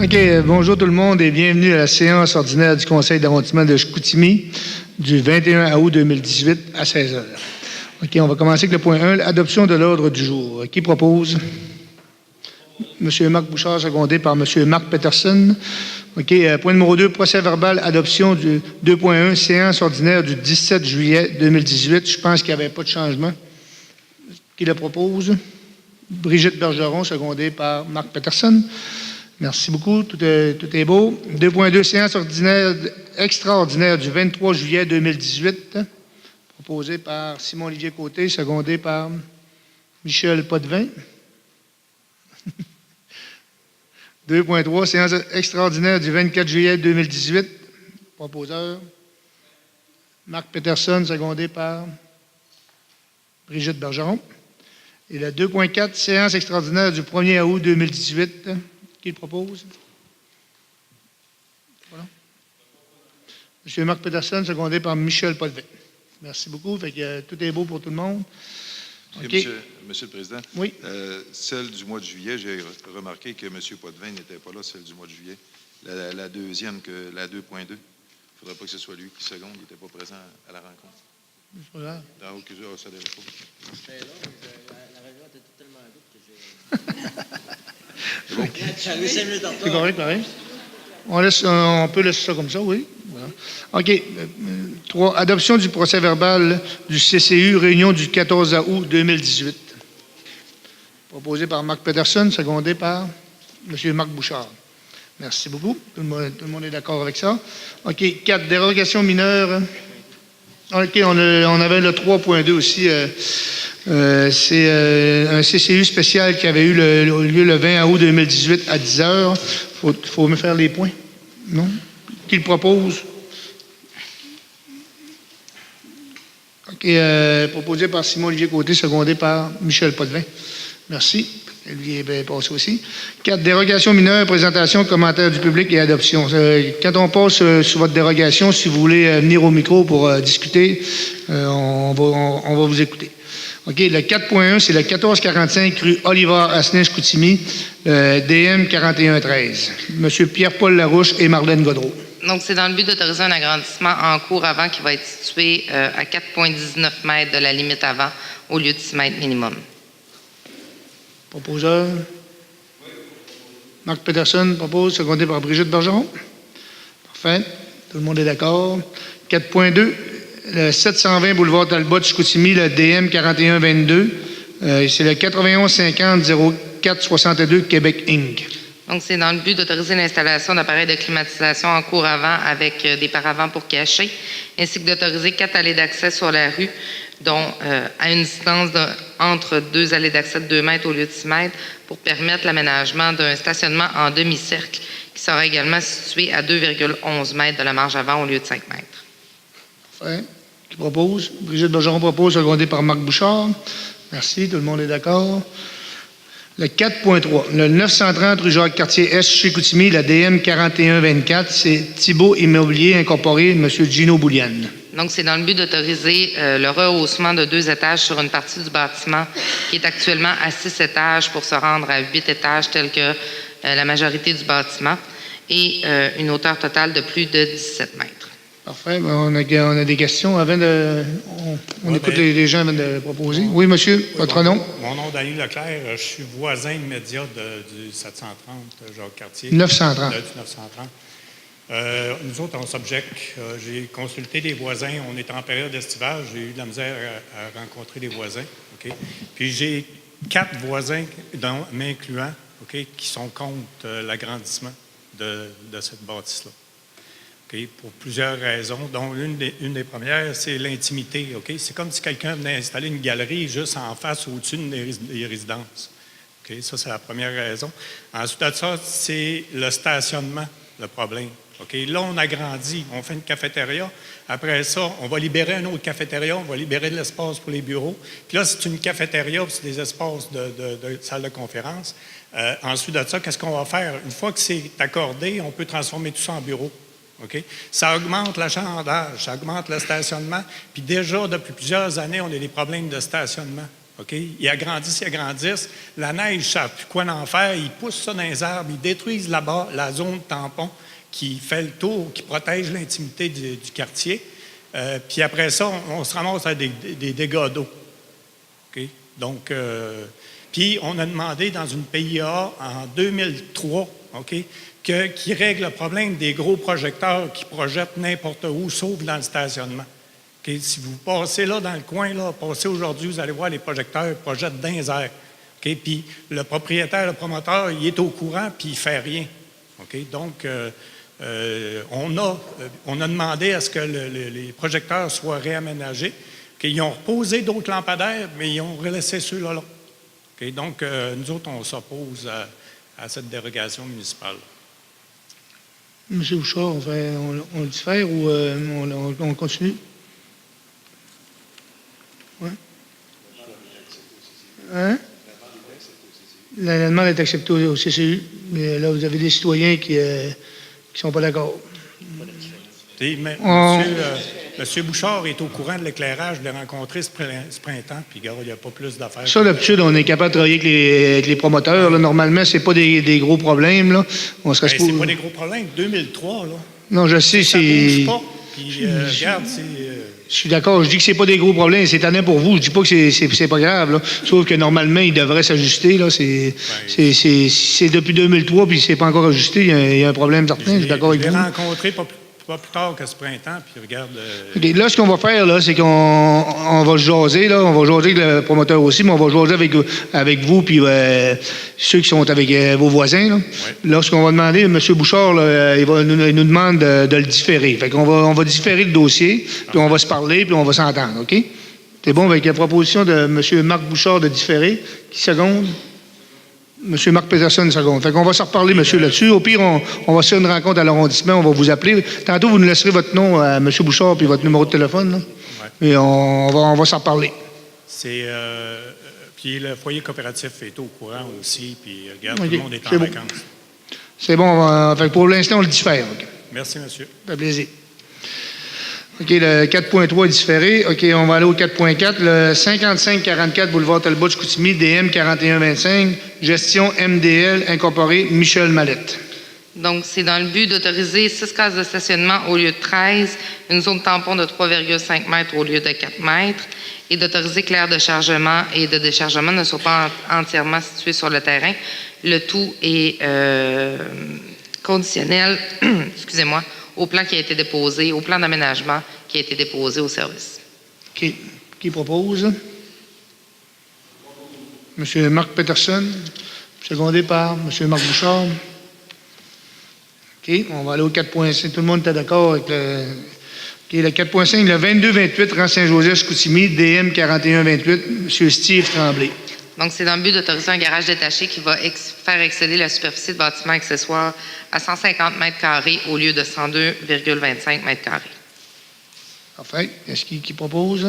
OK, bonjour tout le monde et bienvenue à la séance ordinaire du Conseil d'arrondissement de Chicoutimi du 21 août 2018 à 16 h. OK, on va commencer avec le point 1, l'adoption de l'ordre du jour. Qui propose? M. Marc Bouchard, secondé par M. Marc Peterson. OK, point numéro 2, procès verbal, adoption du 2.1, séance ordinaire du 17 juillet 2018. Je pense qu'il n'y avait pas de changement. Qui le propose? Brigitte Bergeron, secondée par Marc Peterson. Merci beaucoup. Tout est beau. 2.2, séance ordinaire extraordinaire du 23 juillet 2018, proposée par Simon-Olivier Côté, secondé par Michel Potvin. 2.3, séance extraordinaire du 24 juillet 2018, proposeur Marc Peterson, secondé par Brigitte Bergeron. Et le 2.4, séance extraordinaire du 1er août 2018, qui le propose? Voilà. M. Marc Peterson, secondé par Michel Potvin. Merci beaucoup. Fait que, tout est beau pour tout le monde. Okay. Monsieur le Président, oui. Celle du mois de juillet, j'ai remarqué que M. Potvin n'était pas là, celle du mois de juillet. La deuxième, la 2.2, il ne faudrait pas que ce soit lui qui seconde, il n'était pas présent à la rencontre. C'est pas grave. Ça ne dérange pas. Mais là, la réunion était tellement vite que j'ai... J'arrive 5 minutes en retard. C'est correct, pareil. On peut laisser ça comme ça, oui. Voilà. OK. 3. Adoption du procès verbal du CCU, réunion du 14 août 2018. Proposé par Marc Peterson, secondé par M. Marc Bouchard. Merci beaucoup. Tout le monde est d'accord avec ça. OK. 4. Dérogation mineure. OK. On avait le 3.2 aussi. C'est un CCU spécial qui avait eu lieu le 20 août 2018 à 10 h. Il faut me faire les points. Non? Qui le propose? OK. Proposé par Simon-Olivier Côté, secondé par Michel Potvin. Merci. Lui est bien passé aussi. 4. Dérogation mineure, présentation, commentaire du public et adoption. Quand on passe sur votre dérogation, si vous voulez venir au micro pour discuter, on va vous écouter. OK, le 4.1, c'est le 1445 rue Oliver Asselin-Chicoutimi, DM 4113. M. Pierre-Paul Larouche et Marlène Godreau. Donc, c'est dans le but d'autoriser un agrandissement en cours avant qui va être situé à 4,19 mètres de la limite avant au lieu de 6 mètres minimum. Proposeur? Marc Peterson propose, secondé par Brigitte Bergeron. Parfait. Tout le monde est d'accord. 4.2. Le 720 boulevard Talbot, Chicoutimi, le DM 4122. C'est le 9150-0462 Québec Inc. Donc, c'est dans le but d'autoriser l'installation d'appareils de climatisation en cours avant avec des paravents pour cacher, ainsi que d'autoriser 4 allées d'accès sur la rue, dont à une distance entre 2 allées d'accès de 2 mètres au lieu de 6 mètres, pour permettre l'aménagement d'un stationnement en demi-cercle qui sera également situé à 2,11 mètres de la marge avant au lieu de 5 mètres. Parfait. Qui propose? Brigitte Bergeron propose, secondé par Marc Bouchard. Merci, tout le monde est d'accord. Le 4.3, le 930 rue Jacques-Cartier-Est, Chicoutimi, la DM 4124, c'est Thibault Immobilier Incorporé, M. Gino Boulian. Donc, c'est dans le but d'autoriser le rehaussement de 2 étages sur une partie du bâtiment qui est actuellement à 6 étages pour se rendre à 8 étages, tel que la majorité du bâtiment, et une hauteur totale de plus de 17 mètres. Parfait. On a des questions avant de... On écoute les gens avant de proposer. Oui, monsieur, votre nom? Mon nom est Daniel Leclerc. Je suis voisin immédiat du 730 Jacques-Cartier. 930. Du 930. Nous autres, on s'objecte. J'ai consulté les voisins. On est en période estivale. J'ai eu de la misère à rencontrer les voisins. Okay? Puis j'ai 4 voisins, m'incluant, okay, qui sont contre l'agrandissement de cette bâtisse-là. Okay, pour plusieurs raisons, dont une des premières, c'est l'intimité. Okay? C'est comme si quelqu'un venait installer une galerie juste en face au-dessus des résidences. Okay? Ça, c'est la première raison. Ensuite de ça, c'est le stationnement, le problème. Okay? Là, on agrandit, on fait une cafétéria. Après ça, on va libérer un autre cafétéria, on va libérer de l'espace pour les bureaux. Puis là, c'est une cafétéria, puis c'est des espaces de salle de conférence. Ensuite de ça, qu'est-ce qu'on va faire? Une fois que c'est accordé, on peut transformer tout ça en bureau. Okay? Ça augmente l'achalandage, ça augmente le stationnement. Puis déjà, depuis plusieurs années, on a des problèmes de stationnement. OK? Ils agrandissent. La neige, ça ne savent plus quoi en faire. Ils poussent ça dans les arbres. Ils détruisent là-bas la zone tampon qui fait le tour, qui protège l'intimité du quartier. Puis après ça, on se ramasse avec des dégâts d'eau. OK? Donc, puis on a demandé dans une PIA en 2003, OK, qui règle le problème des gros projecteurs qui projettent n'importe où, sauf dans le stationnement. Okay? Si vous passez là dans le coin, là, passez aujourd'hui, vous allez voir les projecteurs projettent dans les airs. Okay? Puis le propriétaire, le promoteur, il est au courant, puis il ne fait rien. Okay? Donc, on a demandé à ce que les projecteurs soient réaménagés. Okay? Ils ont reposé d'autres lampadaires, mais ils ont relaissé ceux-là. Okay? Donc, nous autres, on s'oppose à cette dérogation municipale. M. Bouchard, on le diffère ou on continue? Oui. Hein? La demande est acceptée au CCU, mais là, vous avez des citoyens qui ne sont pas d'accord. Monsieur Bouchard est au courant de l'éclairage, je l'ai rencontré ce printemps, puis il n'y a pas plus d'affaires. Ça, d'habitude, on est capable de travailler avec les promoteurs. Là. Normalement, ce n'est pas des gros problèmes. Là. C'est pas des gros problèmes. 2003, là. Non, je sais, ça c'est... bouge pas. Puis, regarde, c'est... Je suis d'accord. Je dis que c'est pas des gros problèmes. C'est tannant pour vous. Je dis pas que c'est pas grave. Là. Sauf que normalement, il devrait s'ajuster. Là. C'est depuis 2003, puis c'est pas encore ajusté. Il y a un problème certain. Je suis d'accord avec vous. Je l'ai rencontré pas plus tard que ce printemps, puis regarde... Okay, là, ce qu'on va faire, là, c'est qu'on va jaser, là, on va jaser avec le promoteur aussi, mais on va jaser avec vous, puis ceux qui sont avec vos voisins. Là. Ouais. Là, ce qu'on va demander, M. Bouchard, là, il nous demande de le différer. Fait qu'on on va différer le dossier, puis on va se parler, puis on va s'entendre, OK? C'est bon, avec la proposition de M. Marc Bouchard de différer. Qui seconde? M. Marc Peterson, seconde. Fait qu'on va se reparler, monsieur, là-dessus. Au pire, on va se faire une rencontre à l'arrondissement, on va vous appeler. Tantôt, vous nous laisserez votre nom à M. Bouchard puis votre numéro de téléphone. Là. Ouais. Et on va s'en reparler. Puis le foyer coopératif est au courant aussi, puis regarde, tout le monde est en vacances. C'est bon, fait pour l'instant, on le diffère. Okay. Merci, monsieur. Ça fait plaisir. OK, le 4.3 est différé. OK, on va aller au 4.4. Le 5544 boulevard Talbot-Chicoutimi, DM 4125, gestion MDL incorporée, Michel Mallette. Donc, c'est dans le but d'autoriser 6 cases de stationnement au lieu de 13, une zone tampon de 3,5 mètres au lieu de 4 mètres, et d'autoriser que l'aire de chargement et de déchargement ne soient pas entièrement situés sur le terrain. Le tout est conditionnel, excusez-moi, au plan qui a été déposé, au plan d'aménagement qui a été déposé au service. OK. Qui propose? M. Marc Peterson, secondé par M. Marc Bouchard. OK. On va aller au 4.5. Tout le monde est d'accord avec le... OK. Le 4.5, le 2228, rang Saint-Joseph-Chicoutimi, DM 4128, M. Steve Tremblay. Donc, c'est dans le but d'autoriser un garage détaché qui va faire excéder la superficie de bâtiment accessoire à 150 mètres carrés au lieu de 102,25 mètres carrés. Parfait. Est-ce qui propose?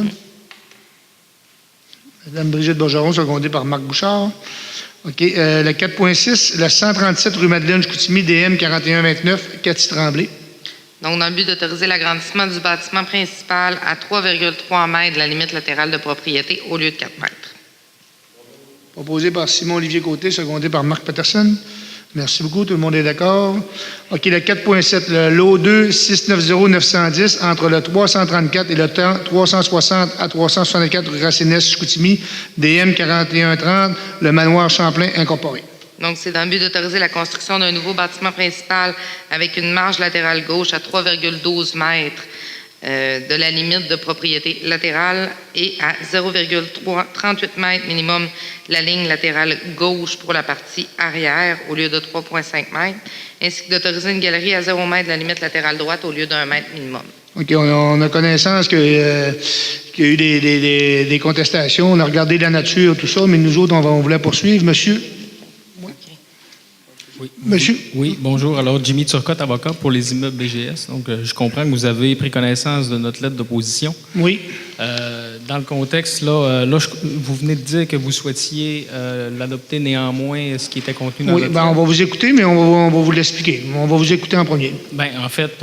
Mme Brigitte Bergeron, secondée par Marc Bouchard. OK. Le 4.6, le 137 rue Madeleine-Chicoutimi, DM 4129, Cathy Tremblay. Donc, dans le but d'autoriser l'agrandissement du bâtiment principal à 3,3 mètres de la limite latérale de propriété au lieu de 4 mètres. Proposé par Simon-Olivier Côté, secondé par Marc Peterson. Merci beaucoup. Tout le monde est d'accord. OK, le 4.7, le lot 2, 690-910, entre le 334 et le 360 à 364 rue Racines-Chicoutimi, DM 4130, le manoir Champlain incorporé. Donc, c'est dans le but d'autoriser la construction d'un nouveau bâtiment principal avec une marge latérale gauche à 3,12 mètres de la limite de propriété latérale et à 0,38 mètres minimum de la ligne latérale gauche pour la partie arrière au lieu de 3,5 mètres, ainsi que d'autoriser une galerie à 0 mètre de la limite latérale droite au lieu d'1 mètre minimum. OK, on a connaissance qu'il y a eu des contestations. On a regardé la nature, tout ça, mais nous autres, on voulait poursuivre. Monsieur? Oui. Monsieur? Oui, bonjour. Alors, Jimmy Turcotte, avocat pour les immeubles BGS. Donc, je comprends que vous avez pris connaissance de notre lettre d'opposition. Oui. Dans le contexte, vous venez de dire que vous souhaitiez l'adopter néanmoins, ce qui était contenu dans notre lettre. On va vous écouter, mais on va vous l'expliquer. On va vous écouter en premier. Bien, en fait,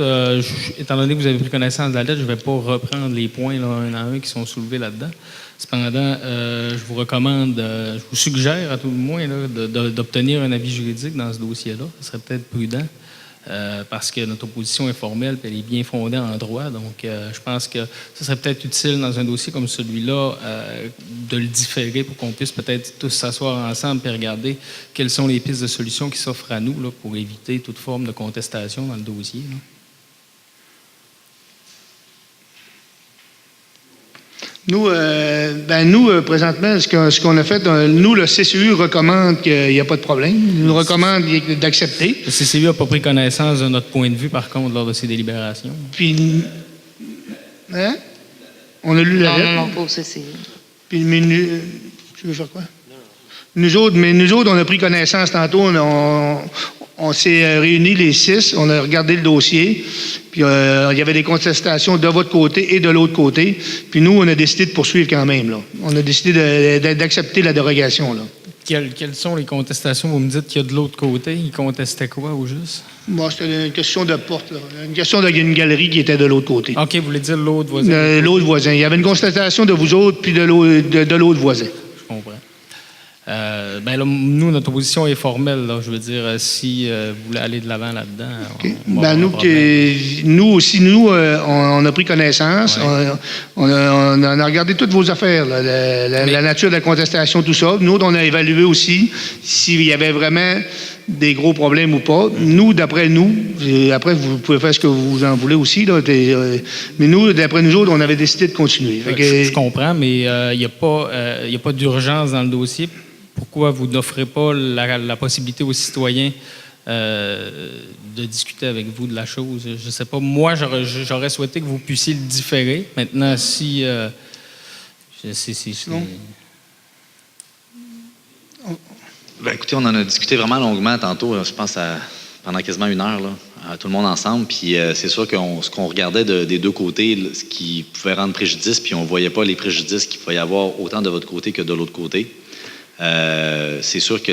étant donné que vous avez pris connaissance de la lettre, je ne vais pas reprendre les points là, un à un qui sont soulevés là-dedans. Cependant, je vous recommande, je vous suggère à tout le moins là, d'obtenir un avis juridique dans ce dossier-là. Ce serait peut-être prudent. Parce que notre opposition est formelle et elle est bien fondée en droit. Donc, je pense que ce serait peut-être utile dans un dossier comme celui-là de le différer pour qu'on puisse peut-être tous s'asseoir ensemble et regarder quelles sont les pistes de solutions qui s'offrent à nous là, pour éviter toute forme de contestation dans le dossier. Là. Nous, présentement, ce qu'on a fait, nous, le CCU recommande qu'il n'y a pas de problème. Il nous recommande d'accepter. Le CCU n'a pas pris connaissance de notre point de vue, par contre, lors de ses délibérations. Puis, on a lu la lettre. Non, pas au CCU. Puis, tu veux faire quoi? Nous autres, on a pris connaissance tantôt. On s'est réunis les 6, on a regardé le dossier, puis il y avait des contestations de votre côté et de l'autre côté. Puis nous, on a décidé de poursuivre quand même. Là. On a décidé d'accepter la dérogation. Là. Quelles sont les contestations? Vous me dites qu'il y a de l'autre côté. Ils contestaient quoi, au juste? Bon, c'était une question de porte. Là. Une question d'une galerie qui était de l'autre côté. OK, vous voulez dire l'autre voisin? L'autre voisin. Il y avait une contestation de vous autres, puis de l'autre voisin. Je comprends. Là, nous, notre opposition est formelle. Là, je veux dire, si vous voulez aller de l'avant là-dedans, Okay. On a pris connaissance. Ouais. On a regardé toutes vos affaires, là, la nature de la contestation, tout ça. Nous, on a évalué aussi s'il y avait vraiment des gros problèmes ou pas. Nous, d'après nous, après, vous pouvez faire ce que vous en voulez aussi, là, mais nous, d'après nous autres, on avait décidé de continuer. Je comprends, mais il n'y a pas d'urgence dans le dossier. Pourquoi vous n'offrez pas la possibilité aux citoyens de discuter avec vous de la chose? Je ne sais pas. Moi, j'aurais souhaité que vous puissiez le différer. Maintenant, si... Écoutez, on en a discuté vraiment longuement tantôt, je pense pendant quasiment 1 heure, là, tout le monde ensemble. Puis c'est sûr que ce qu'on regardait des deux côtés, ce qui pouvait rendre préjudice, puis on ne voyait pas les préjudices qu'il pouvait y avoir autant de votre côté que de l'autre côté. C'est sûr que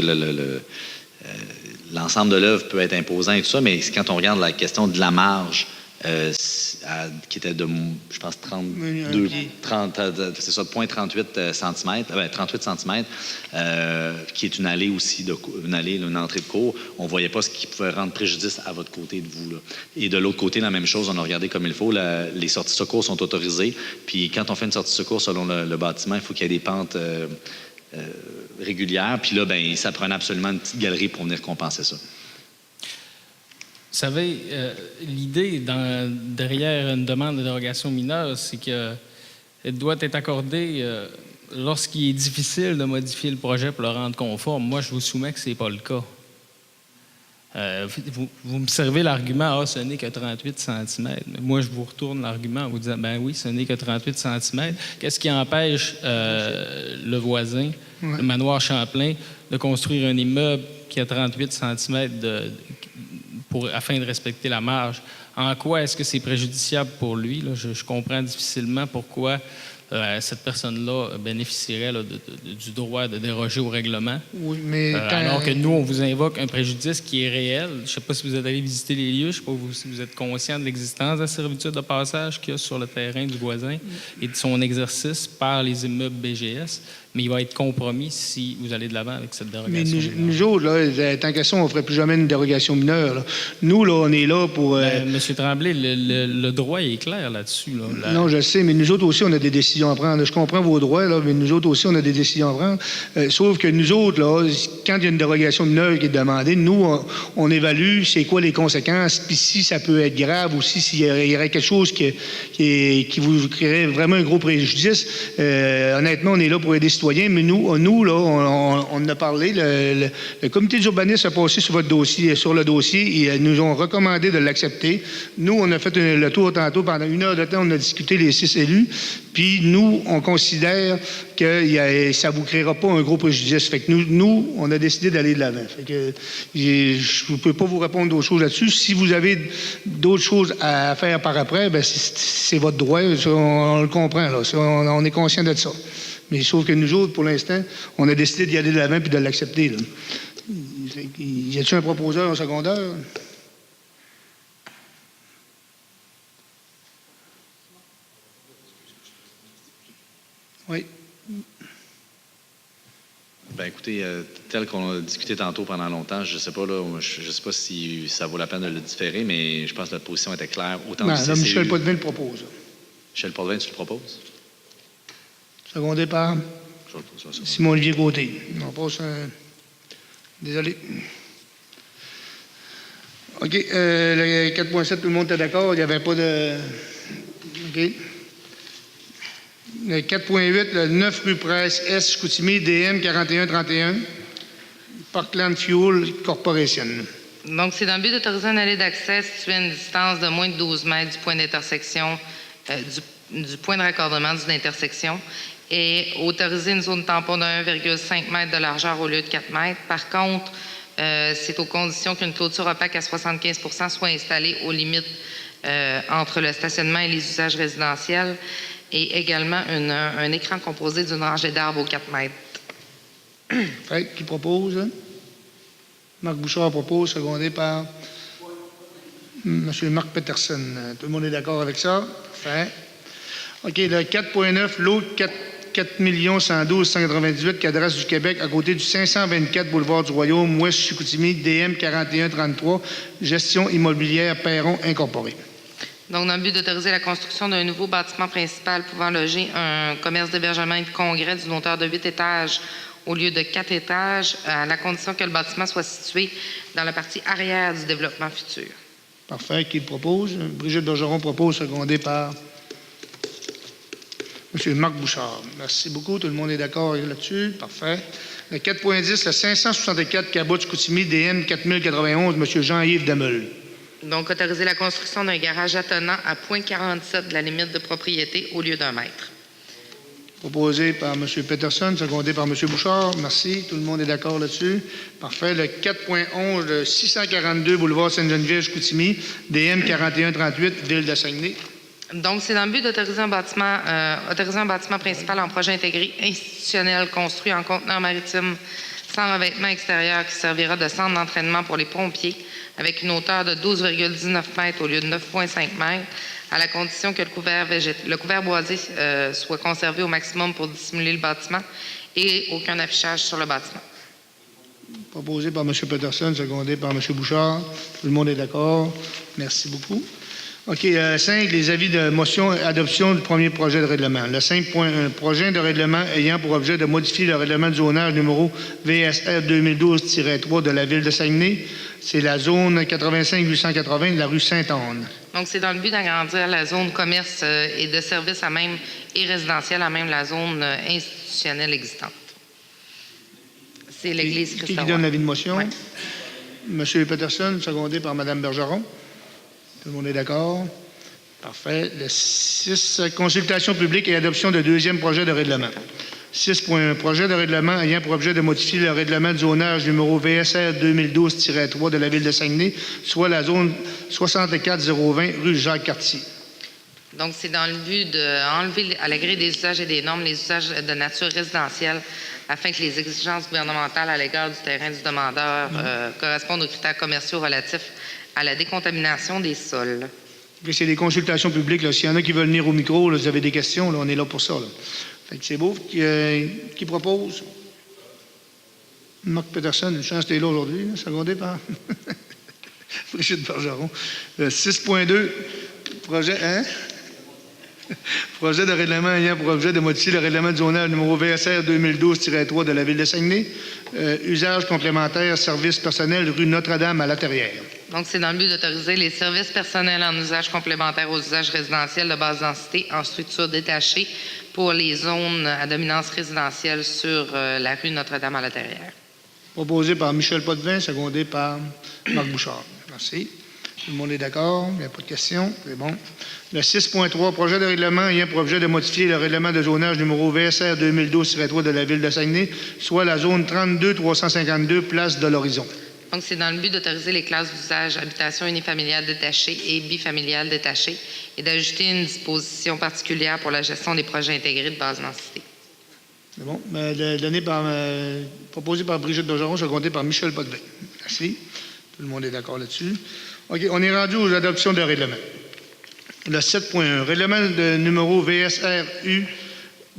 l'ensemble de l'œuvre peut être imposant et tout ça, mais quand on regarde la question de la marge, qui était de, je pense, 0,38 cm, qui est une allée aussi, une entrée de cour, on ne voyait pas ce qui pouvait rendre préjudice à votre côté de vous. Là. Et de l'autre côté, la même chose, on a regardé comme il faut. Les sorties de secours sont autorisées. Puis quand on fait une sortie de secours selon le bâtiment, il faut qu'il y ait des pentes régulières. Puis là, ça prenait absolument une petite galerie pour venir compenser ça. Vous savez, l'idée derrière une demande de dérogation mineure, c'est qu'elle doit être accordée lorsqu'il est difficile de modifier le projet pour le rendre conforme. Moi, je vous soumets que ce n'est pas le cas. Vous me servez l'argument « ce n'est que 38 cm ». Moi, je vous retourne l'argument en vous disant « ben oui, ce n'est que 38 cm ». Qu'est-ce qui empêche le voisin, le manoir Champlain, de construire un immeuble qui a 38 cm afin de respecter la marge? En quoi est-ce que c'est préjudiciable pour lui? Là, je comprends difficilement pourquoi cette personne-là bénéficierait là, du droit de déroger au règlement. Oui, mais alors que nous, on vous invoque un préjudice qui est réel. Je ne sais pas si vous êtes allé visiter les lieux, je ne sais pas si vous êtes conscient de l'existence de la servitude de passage qu'il y a sur le terrain du voisin et de son exercice par les immeubles BGS. Mais il va être compromis si vous allez de l'avant avec cette dérogation. Mais nous autres, là, tant qu'à ça, on ne ferait plus jamais une dérogation mineure. Là. Nous, là, on est là pour... Monsieur Tremblay, le droit est clair là-dessus. Là. Non, je sais, mais nous autres aussi, on a des décisions à prendre. Je comprends vos droits, là, mais nous autres aussi, on a des décisions à prendre. Sauf que nous autres, là, quand il y a une dérogation mineure qui est demandée, nous, on évalue c'est quoi les conséquences, puis si ça peut être grave ou s'il y aurait quelque chose qui vous créerait vraiment un gros préjudice. Honnêtement, on est là pour aider les citoyens, mais nous là, on en a parlé. Le comité d'urbanisme a passé sur le dossier et nous ont recommandé de l'accepter. Nous, on a fait le tour tantôt. Pendant 1 heure de temps, on a discuté les 6 élus. Puis nous, on considère que ça ne vous créera pas un gros préjudice. Fait que nous, on a décidé d'aller de l'avant. Fait que je ne peux pas vous répondre d'autres choses là-dessus. Si vous avez d'autres choses à faire par après, c'est votre droit. Ça, on le comprend. Là. Ça, on est conscient de ça. Mais sauf que nous autres, pour l'instant, on a décidé d'y aller de l'avant puis de l'accepter. Là. Y a-t-il un proposeur en secondaire? Oui. Ben écoutez, tel qu'on a discuté tantôt pendant longtemps, je ne sais pas, là, je sais pas si ça vaut la peine de le différer, mais je pense que notre position était claire. Autant Non, du là, CCU. Michel Potvin le propose. Michel Potvin, tu le proposes? Secondé par Je le pose ça. Simon-Olivier Côté. On passe désolé. OK. Le 4.7, tout le monde était d'accord? Il n'y avait pas de... OK. Le 4.8, le 9 rue Presse S, Chicoutimi, DM 4131, Parkland Fuel Corporation. Donc, c'est dans le but d'autoriser un allée d'accès situé à une distance de moins de 12 mètres du point d'intersection, du point de raccordement d'une intersection, et autoriser une zone tampon de 1,5 m de largeur au lieu de 4 mètres. Par contre, c'est aux conditions qu'une clôture opaque à 75 soit installée aux limites entre le stationnement et les usages résidentiels, et également un écran composé d'une rangée d'arbres aux 4 mètres. Fait, qui propose? Marc Bouchard propose, secondé par M. Marc Peterson. Tout le monde est d'accord avec ça? Fait. OK, le 4.9, l'autre 4 112 198, Cadastre du Québec, à côté du 524 boulevard du Royaume, Ouest Chicoutimi, DM 4133, gestion immobilière Perron Incorporé. Donc, dans le but d'autoriser la construction d'un nouveau bâtiment principal pouvant loger un commerce d'hébergement et de congrès d'une hauteur de 8 étages au lieu de 4 étages, à la condition que le bâtiment soit situé dans la partie arrière du développement futur. Parfait. Qui le propose? Brigitte Bergeron propose, secondé par M. Marc Bouchard. Merci beaucoup. Tout le monde est d'accord là-dessus. Parfait. Le 4.10, le 564 Cabot-Chicoutimi, DM 4091, M. Jean-Yves Dameul. Donc, autoriser la construction d'un garage attenant à 0,47 de la limite de propriété au lieu d'1 mètre. Proposé par M. Peterson, secondé par M. Bouchard. Merci. Tout le monde est d'accord là-dessus. Parfait. Le 4.11, le 642 boulevard Sainte-Geneviève-Chicoutimi, DM 4138, Ville de Saguenay. Donc, c'est dans le but d'autoriser un bâtiment principal en projet intégré institutionnel construit en conteneur maritime sans revêtement extérieur qui servira de centre d'entraînement pour les pompiers avec une hauteur de 12,19 mètres au lieu de 9,5 mètres, à la condition que le couvert boisé soit conservé au maximum pour dissimuler le bâtiment et aucun affichage sur le bâtiment. Proposé par M. Peterson, secondé par M. Bouchard. Tout le monde est d'accord. Merci beaucoup. OK. 5, les avis de motion adoption du premier projet de règlement. Le 5.1, projet de règlement ayant pour objet de modifier le règlement de zonage numéro VSR 2012-3 de la Ville de Saguenay. C'est la zone 85-880 de la rue Sainte-Anne. Donc, c'est dans le but d'agrandir la zone commerce et de services à même et résidentielle à même la zone institutionnelle existante. C'est l'Église Christ-Roi. Qui donne l'avis de motion? Oui. M. Peterson, secondé par Mme Bergeron. Tout le monde est d'accord? Parfait. Le 6, consultation publique et adoption de deuxième projet de règlement. 6.1, projet de règlement ayant pour objet de modifier le règlement de zonage numéro VSR 2012-3 de la Ville de Saguenay, soit la zone 64020 rue Jacques-Cartier. Donc, c'est dans le but d'enlever à la grille des usages et des normes les usages de nature résidentielle afin que les exigences gouvernementales à l'égard du terrain du demandeur correspondent aux critères commerciaux relatifs à la décontamination des sols. C'est des consultations publiques. S'il y en a qui veulent venir au micro, là, vous avez des questions, là, on est là pour ça. Là. Fait que c'est beau. Qui propose? Marc Peterson, une chance que tu es là aujourd'hui, secondé par Brigitte Bergeron. 6.2, projet, projet de règlement ayant pour objet de modifier le règlement de zonage numéro VSR 2012-3 de la Ville de Saguenay. Usage complémentaire, service personnel, rue Notre-Dame à La Terrière. Donc, c'est dans le but d'autoriser les services personnels en usage complémentaire aux usages résidentiels de basse densité en structure détachée pour les zones à dominance résidentielle sur la rue Notre-Dame à La Terrière. Proposé par Michel Potvin, secondé par Marc Bouchard. Merci. Tout le monde est d'accord? Il n'y a pas de questions? C'est bon. Le 6.3, projet de règlement ayant pour objet de modifier le règlement de zonage numéro VSR 2012-3 de la Ville de Saguenay, soit la zone 32-352, place de l'Horizon. Donc, c'est dans le but d'autoriser les classes d'usage habitation unifamiliale détachée et bifamiliale détachée et d'ajouter une disposition particulière pour la gestion des projets intégrés de basse densité. C'est bon. Proposé par Brigitte Bergeron, secondé par Michel Potvin. Merci. Tout le monde est d'accord là-dessus. OK. On est rendu aux adoptions de règlement. Le 7.1, règlement de numéro VSRU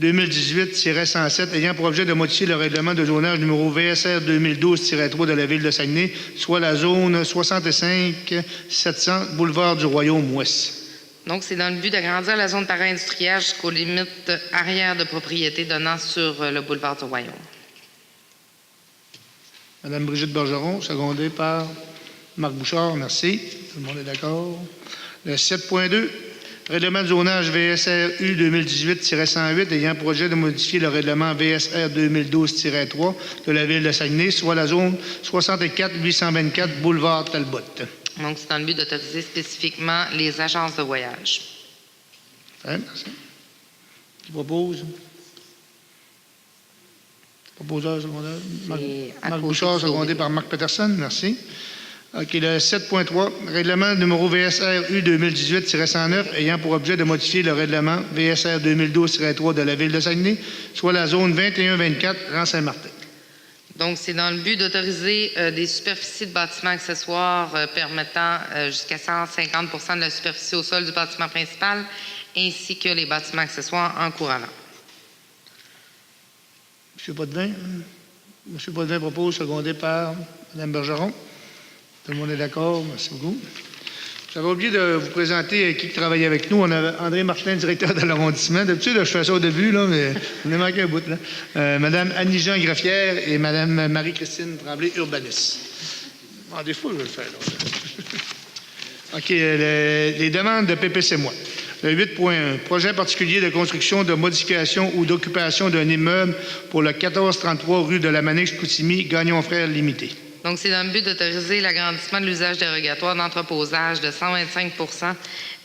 2018-107 ayant pour objet de modifier le règlement de zonage numéro VSR 2012-3 de la Ville de Saguenay, soit la zone 65 700 boulevard du Royaume-Ouest. Donc, c'est dans le but d'agrandir la zone para-industrielle jusqu'aux limites arrière de propriété donnant sur le boulevard du Royaume. Madame Brigitte Bergeron, secondée par Marc Bouchard. Merci. Tout le monde est d'accord. Le 7.2, règlement de zonage VSR-U 2018-108 ayant pour objet de modifier le règlement VSR 2012-3 de la Ville de Saguenay, soit la zone 64-824 boulevard Talbot. Donc, c'est dans le but d'autoriser spécifiquement les agences de voyage. Merci. Qui propose? Proposeur secondaire. Marc Bouchard, secondé par Marc Peterson. Merci. OK, le 7.3, règlement numéro VSR U 2018-109 ayant pour objet de modifier le règlement VSR 2012-3 de la Ville de Saguenay, soit la zone 21-24, rang Saint-Martin. Donc, c'est dans le but d'autoriser des superficies de bâtiments accessoires permettant jusqu'à 150 de la superficie au sol du bâtiment principal, ainsi que les bâtiments accessoires en cours avant. M. Potvin. M. Potvin propose, secondé par Mme Bergeron. Tout le monde est d'accord. Merci beaucoup. J'avais oublié de vous présenter qui travaille avec nous. On a André Martin, directeur de l'arrondissement. D'habitude, je fais ça au début, là, mais on a manqué un bout. Mme Annie-Jean Graffière et Mme Marie-Christine Tremblay, urbaniste. Des fois, je vais le faire. Là. OK, les demandes de PPC-moi. Le 8.1, projet particulier de construction, de modification ou d'occupation d'un immeuble pour le 1433 rue de la Manix-Coutimi, Gagnon Frères Limité. Donc, c'est dans le but d'autoriser l'agrandissement de l'usage dérogatoire d'entreposage de 125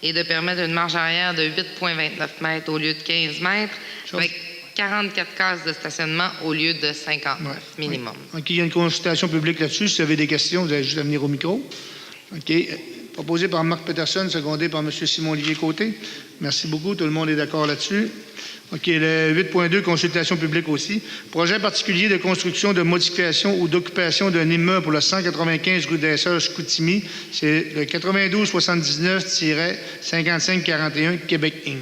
et de permettre une marge arrière de 8,29 mètres au lieu de 15 mètres, avec 44 cases de stationnement au lieu de 59 minimum. Oui. OK, il y a une consultation publique là-dessus. Si vous avez des questions, vous avez juste à venir au micro. OK. Proposé par Marc Peterson, secondé par M. Simon-Olivier Côté. Merci beaucoup. Tout le monde est d'accord là-dessus. OK. Le 8.2, consultation publique aussi. Projet particulier de construction, de modification ou d'occupation d'un immeuble pour le 195 rue des Sœurs, Chicoutimi. C'est le 9279-5541 Québec Inc.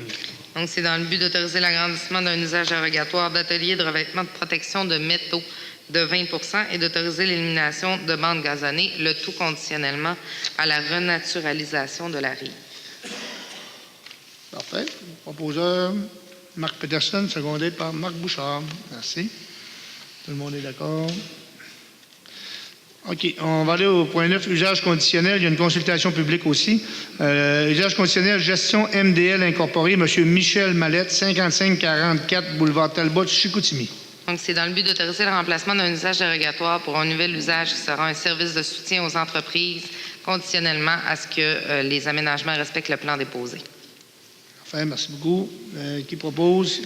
Donc, c'est dans le but d'autoriser l'agrandissement d'un usage dérogatoire d'ateliers de revêtement de protection de métaux de 20 et d'autoriser l'élimination de bandes gazonnées, le tout conditionnellement à la renaturalisation de la rive. Parfait. Proposeur, Marc Peterson, secondé par Marc Bouchard. Merci. Tout le monde est d'accord. OK. On va aller au point 9, usage conditionnel. Il y a une consultation publique aussi. Usage conditionnel, gestion MDL incorporée, M. Michel Mallette, 5544 boulevard Talbot, Chicoutimi. Donc, c'est dans le but d'autoriser le remplacement d'un usage dérogatoire pour un nouvel usage qui sera un service de soutien aux entreprises, conditionnellement à ce que les aménagements respectent le plan déposé. Enfin, merci beaucoup. Qui propose?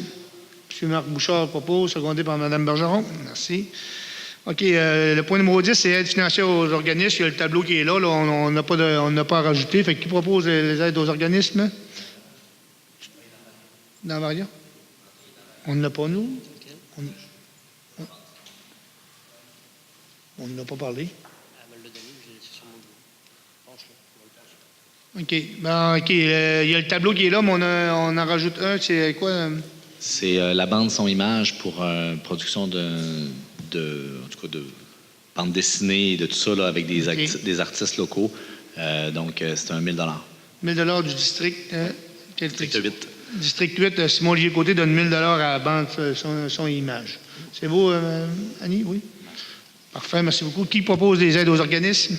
M. Marc Bouchard propose, secondé par Mme Bergeron. Merci. OK. Le point numéro 10, c'est aide financière aux organismes. Il y a le tableau qui est là. On n'a pas à rajouter. Fait qui propose les aides aux organismes? Dans Maria? On n'a pas, nous? On n'a pas parlé. OK. Ben, OK. Il y a le tableau qui est là, mais on en rajoute un. C'est quoi? C'est la bande son image pour production en tout cas de bande dessinée et de tout ça là, avec des artistes locaux. Donc, c'est un 1 000 1 000 du district. Quel District 8. District 8, Simon-Olivier Côté donne 1 000 à la bande son image. C'est vous, Annie? Oui? Parfait, merci beaucoup. Qui propose des aides aux organismes?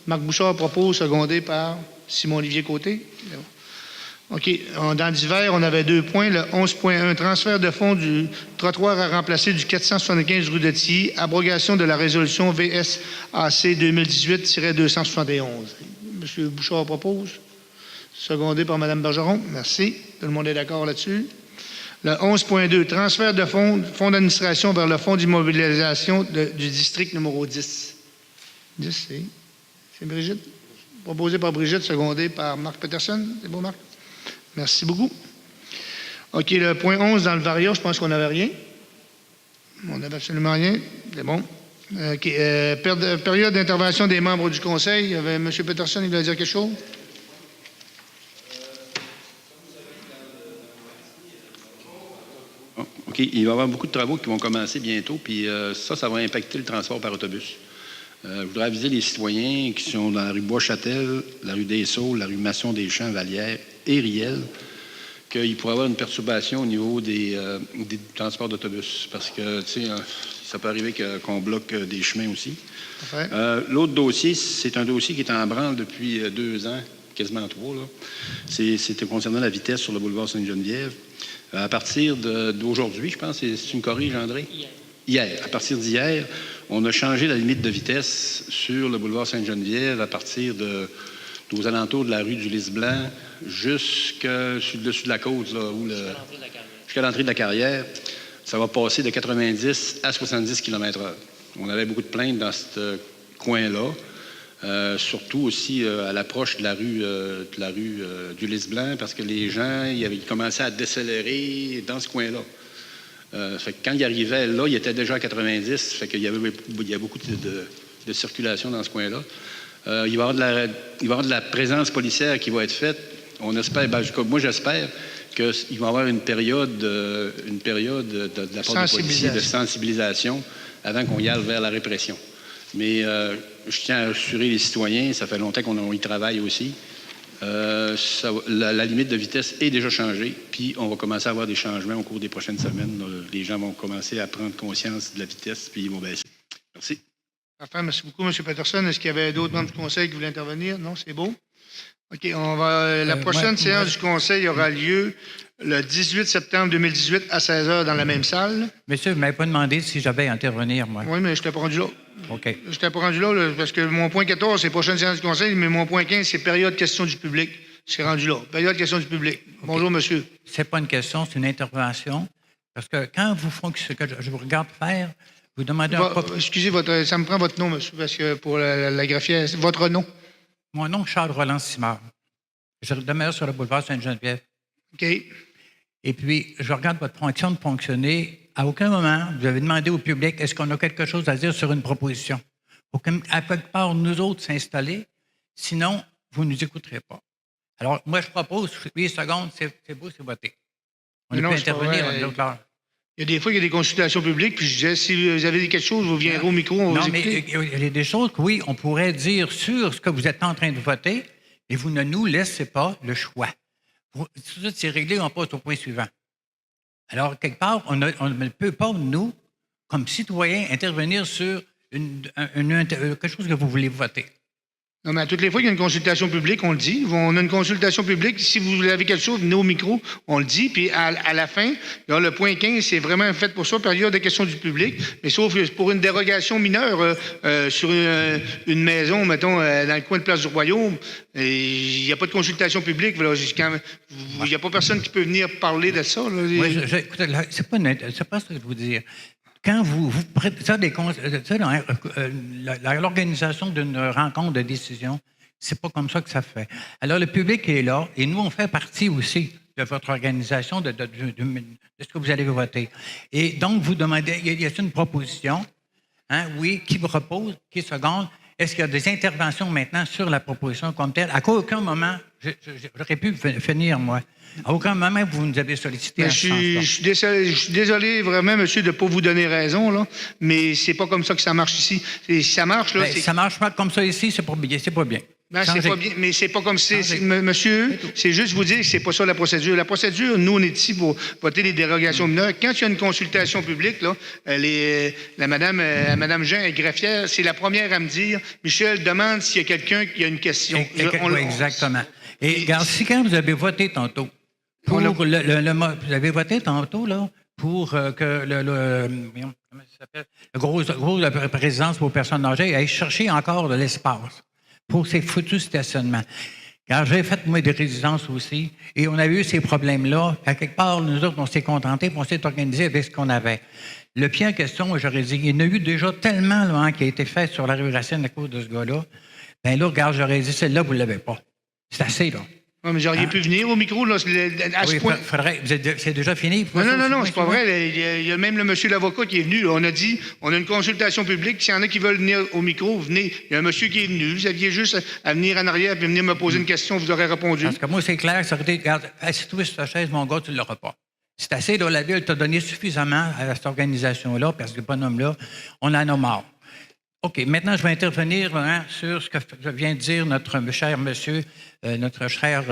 Marc Bouchard propose, secondé par Simon-Olivier Côté. OK. Dans divers, on avait 2 points. Le 11.1, transfert de fonds du trottoir à remplacer du 475 rue de Tilly, abrogation de la résolution VSAC 2018-271. M. Bouchard propose, secondé par Mme Bergeron. Merci. Tout le monde est d'accord là-dessus. Le 11.2, transfert de fonds d'administration vers le fonds d'immobilisation du district numéro 10. 10, c'est Brigitte. Proposé par Brigitte, secondé par Marc Peterson. C'est bon, Marc? Merci beaucoup. OK, le point 11, dans le Varia, je pense qu'on n'avait rien. On n'avait absolument rien. C'est bon. OK, période d'intervention des membres du conseil. Il y avait M. Peterson, il voulait dire quelque chose? OK, il va y avoir beaucoup de travaux qui vont commencer bientôt, puis ça va impacter le transport par autobus. Je voudrais aviser les citoyens qui sont dans la rue Bois-Châtel, la rue des Saules, la rue Masson-des-Champs, Vallière et Riel, qu'il pourrait y avoir une perturbation au niveau des transports d'autobus. Parce que, tu sais, ça peut arriver qu'on bloque des chemins aussi. Parfait. L'autre dossier, c'est un dossier qui est en branle depuis 2 ans, quasiment 3. C'était concernant la vitesse sur le boulevard Sainte-Geneviève. À partir d'aujourd'hui, je pense, c'est une corrige, André? Hier. À partir d'hier, on a changé la limite de vitesse sur le boulevard Sainte-Geneviève à partir aux alentours de la rue du Lys-Blanc jusqu'à sur le dessus de la côte, là, jusqu'à l'entrée de la carrière. Ça va passer de 90 à 70 km/h. On avait beaucoup de plaintes dans ce coin-là, surtout aussi à l'approche de la rue du Lys-Blanc, parce que les gens ils commençaient à décélérer dans ce coin-là. Fait que quand il arrivait là, il était déjà à 90, fait qu'il y a beaucoup de circulation dans ce coin-là. Il va y avoir de la présence policière qui va être faite. On espère, moi j'espère qu'il va y avoir une période de la part des policiers de sensibilisation avant qu'on y aille vers la répression. Mais je tiens à assurer les citoyens, ça fait longtemps qu'on y travaille aussi. La limite de vitesse est déjà changée, puis on va commencer à avoir des changements au cours des prochaines semaines. Les gens vont commencer à prendre conscience de la vitesse, puis ils vont baisser. Merci. Parfait, merci beaucoup, M. Peterson. Est-ce qu'il y avait d'autres membres du Conseil qui voulaient intervenir? Non, c'est beau. OK, la prochaine séance du Conseil aura lieu le 18 septembre 2018 à 16 h dans la même salle. Monsieur, vous ne m'avez pas demandé si j'avais à intervenir, moi. Oui, mais je t'ai pas rendu là. OK. Je t'ai pas rendu là, parce que mon point 14, c'est prochaine séance du Conseil, mais mon point 15, c'est période questions du public. Je suis rendu là. Période questions du public. Okay. Bonjour, monsieur. C'est pas une question, c'est une intervention. Parce que quand vous fonctionnez, ce que je vous regarde faire, vous demandez excusez, ça me prend votre nom, monsieur, parce que pour la graphière, votre nom. Mon nom, Charles Roland Simard. Je demeure sur le boulevard Sainte-Geneviève. OK. Et puis, je regarde votre fonction de fonctionner. À aucun moment, vous avez demandé au public, est-ce qu'on a quelque chose à dire sur une proposition? À quelque part, nous autres, s'installer. Sinon, vous ne nous écouterez pas. Alors, moi, je propose, 8 secondes, c'est beau, c'est voté. On peut intervenir à l'autre heure. Il y a des fois, il y a des consultations publiques, puis je disais, si vous avez quelque chose, vous viendrez au micro, on va vous écouter. Non, mais il y a des choses que, oui, on pourrait dire sur ce que vous êtes en train de voter, et vous ne nous laissez pas le choix. Tout ça, c'est réglé, on passe au point suivant. Alors, quelque part, on ne peut pas, nous, comme citoyens, intervenir sur quelque chose que vous voulez voter. Non, mais à toutes les fois qu'il y a une consultation publique, on le dit. On a une consultation publique. Si vous avez quelque chose, venez au micro, on le dit. Puis à la fin, là, le point 15, c'est vraiment fait pour ça, période de questions du public. Mais sauf pour une dérogation mineure sur une maison, mettons, dans le coin de Place du Royaume, il n'y a pas de consultation publique. Il n'y a pas personne qui peut venir parler de ça. Là. Oui, écoutez, c'est pas ce que je veux dire. Quand vous l'organisation d'une rencontre de décision, c'est pas comme ça que ça se fait. Alors, le public est là, et nous, on fait partie aussi de votre organisation, de ce que vous allez voter. Et donc, vous demandez, il y a une proposition, hein, oui, qui vous repose, qui seconde. Est-ce qu'il y a des interventions maintenant sur la proposition comme telle? À aucun moment, j'aurais pu finir, moi. À aucun moment, vous nous avez sollicité. Je suis désolé vraiment, monsieur, de ne pas vous donner raison, là, mais c'est pas comme ça que ça marche ici. Si ça marche, là. Ça marche pas comme ça ici, c'est pas bien. C'est pas bien. Non, c'est pas bien, mais c'est pas comme si. Monsieur, c'est juste vous dire que c'est pas ça la procédure. La procédure, nous, on est ici pour voter les dérogations mineures. Quand il y a une consultation publique, là, Madame Jean est greffière, c'est la première à me dire, Michel, demande s'il y a quelqu'un qui a une question. Oui, exactement. Et regarde, si quand vous avez voté tantôt, vous avez voté tantôt, là, pour que le gros la présidence pour personnes âgées aille chercher encore de l'espace pour ces foutus stationnements. Car j'ai fait, moi, des résidences aussi, et on a eu ces problèmes-là. À quelque part, nous autres, on s'est contentés, puis on s'est organisé avec ce qu'on avait. Le pied en question, j'aurais dit, il y en a eu déjà tellement là, qui a été fait sur la rue Racine à cause de ce gars-là. Bien là, regarde, j'aurais dit, celle-là, vous ne l'avez pas. C'est assez, là. Oui, mais j'aurais pu venir au micro, là, à ce point. C'est déjà fini. Non, c'est pas vrai. Il y a même le monsieur l'avocat qui est venu. Là. On a dit, on a une consultation publique. S'il y en a qui veulent venir au micro, venez. Il y a un monsieur qui est venu. Vous aviez juste à venir en arrière et venir me poser une question. Vous aurez répondu. Parce que moi, c'est clair. Ça aurait été, regarde, assis-toi sur ta chaise, mon gars, tu ne l'auras pas. C'est assez, là, la Ville t'a donné suffisamment à cette organisation-là, parce que ce bonhomme-là, on en a marre. OK, maintenant, je vais intervenir sur ce que vient de dire notre cher monsieur, notre cher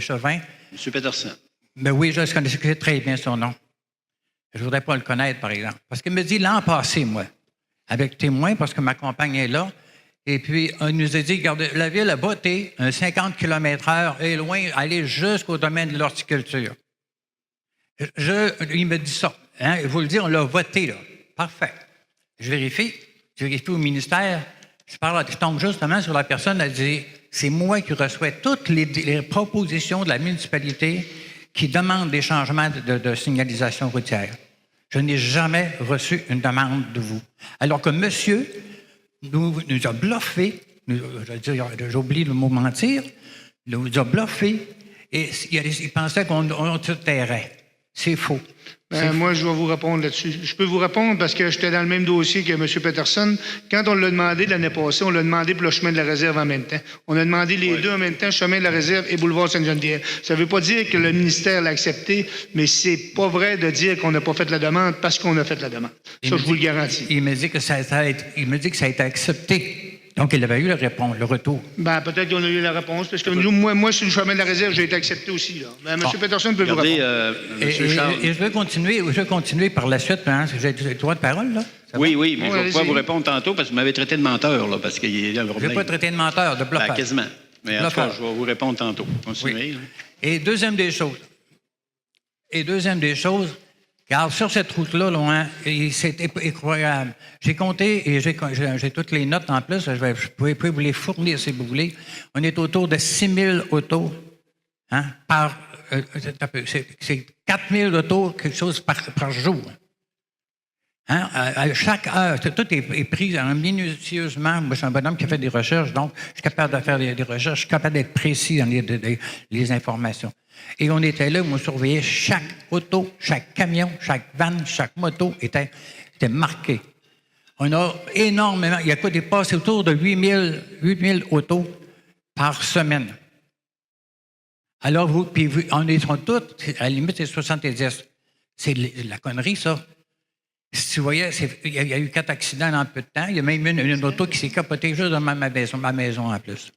Chauvin. M. Peterson. Ben oui, je connais très bien son nom. Je ne voudrais pas le connaître, par exemple. Parce qu'il me dit l'an passé, moi, avec témoin, parce que ma compagne est là, et puis on nous a dit, regardez, la Ville a voté un 50 km/h et loin, aller jusqu'au domaine de l'horticulture. Il me dit ça. Hein, il faut le dire, on l'a voté, là. Parfait. Je vérifie au ministère. Je tombe justement sur la personne, elle dit, c'est moi qui reçois toutes les propositions de la municipalité qui demandent des changements de signalisation routière. Je n'ai jamais reçu une demande de vous. Alors que monsieur nous a bluffé, j'oublie le mot mentir, nous a bluffé et il pensait qu'on se tairait. C'est faux. Moi, je vais vous répondre là-dessus. Je peux vous répondre parce que j'étais dans le même dossier que M. Peterson. Quand on l'a demandé l'année passée, on l'a demandé pour le chemin de la réserve en même temps. On a demandé les deux en même temps, chemin de la réserve et boulevard Sainte-Geneviève. Ça ne veut pas dire que le ministère l'a accepté, mais c'est pas vrai de dire qu'on n'a pas fait la demande parce qu'on a fait la demande. Ça, je vous le garantis. Il me dit que ça a été accepté. Donc, il avait eu le retour. Peut-être qu'on a eu la réponse, parce que moi, sur le chemin de la réserve, j'ai été accepté aussi. Là. Mais M. Peterson peut vous répondre. M. Charles. Et je veux continuer par la suite. Hein? J'ai le droit de parole, là? Oui, mais je vais pouvoir vous répondre tantôt, parce que vous m'avez traité de menteur, là, parce qu'il y a un problème. Je n'ai pas traité de menteur, de bluffeur. Quasiment. Mais en tout cas, je vais vous répondre tantôt. Continuez. Oui. Et deuxième des choses, car sur cette route-là, loin, c'est incroyable. J'ai compté et j'ai toutes les notes en plus. Je peux vous les fournir si vous voulez. On est autour de 6 000 autos c'est 4 000 autos, quelque chose par jour. Hein? À chaque heure, tout est pris minutieusement. Moi, je suis un bonhomme qui a fait des recherches, donc je suis capable de faire des recherches, je suis capable d'être précis dans les informations. Et on était là, on surveillait chaque auto, chaque camion, chaque van, chaque moto était marqué. On a énormément, il y a quoi dépassé autour de 8 000 autos par semaine. Alors, on est toutes, à la limite, c'est 70. C'est la connerie, ça. Si tu voyais, il y a eu 4 accidents en peu de temps. Il y a même une auto qui s'est capotée juste dans ma maison en plus.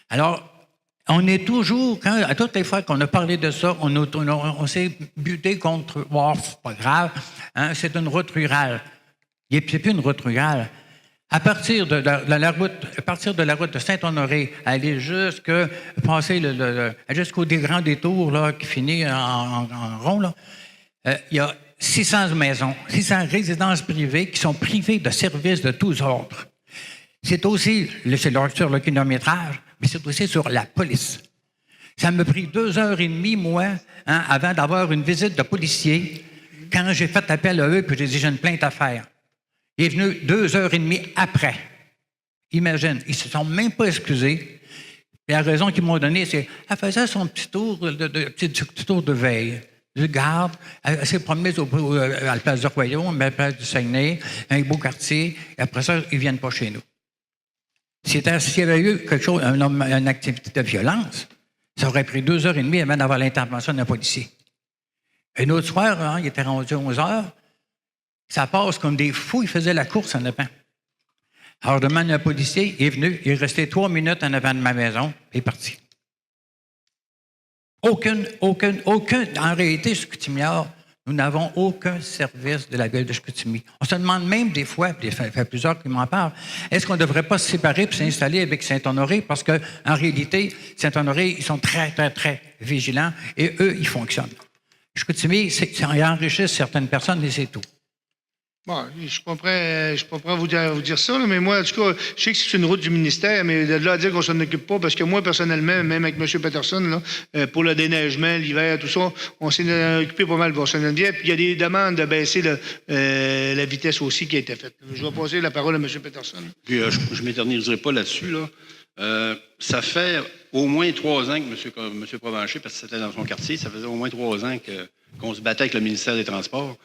Alors, on est toujours, à toutes les fois qu'on a parlé de ça, on s'est buté contre, c'est pas grave, hein, c'est une route rurale. C'est plus une route rurale. À partir de la route de Saint-Honoré, aller jusqu'au grand détour là, qui finit en rond, là, il y a 600 maisons, 600 résidences privées qui sont privées de services de tous ordres. C'est aussi sur le kilométrage, mais c'est aussi sur la police. Ça m'a pris 2h30, moi, avant d'avoir une visite de policier, quand j'ai fait appel à eux, puis j'ai dit, j'ai une plainte à faire. Il est venu 2h30 après. Imagine, ils ne se sont même pas excusés. Et la raison qu'ils m'ont donnée, c'est qu'elle faisait son petit tour de veille. Je garde, elle s'est promenée à la place du Royaume, à la place du Saguenay, un beau quartier, et après ça, ils ne viennent pas chez nous. S'il y avait eu quelque chose, une activité de violence, ça aurait pris 2h30 avant d'avoir l'intervention d'un policier. Un autre soir, il était rendu 11h, ça passe comme des fous, il faisait la course en avant. Alors, je demande à un policier, il est venu, il est resté 3 minutes en avant de ma maison, et il est parti. Aucune. En réalité, Chicoutimi-Nord, nous n'avons aucun service de la ville de Chicoutimi. On se demande même des fois, puis il y a plusieurs qui m'en parlent, est-ce qu'on ne devrait pas se séparer et s'installer avec Saint-Honoré? Parce qu'en réalité, Saint-Honoré, ils sont très, très, très vigilants et eux, ils fonctionnent. Chicoutimi, ils enrichissent certaines personnes et c'est tout. Bon, je comprends vous dire ça, là, mais moi, en tout cas, je sais que c'est une route du ministère, mais de là à dire qu'on s'en occupe pas, parce que moi, personnellement, même avec M. Peterson, là, pour le déneigement, l'hiver, tout ça, on s'est occupé pas mal de Bourg-Saint-Geneviève, puis il y a des demandes de baisser la vitesse aussi qui a été faite. Je vais passer la parole à M. Peterson. Puis, je ne m'éterniserai pas là-dessus, là. Ça fait au moins 3 ans que M. Provencher, parce que c'était dans son quartier, ça faisait au moins 3 ans qu'on se battait avec le ministère des Transports.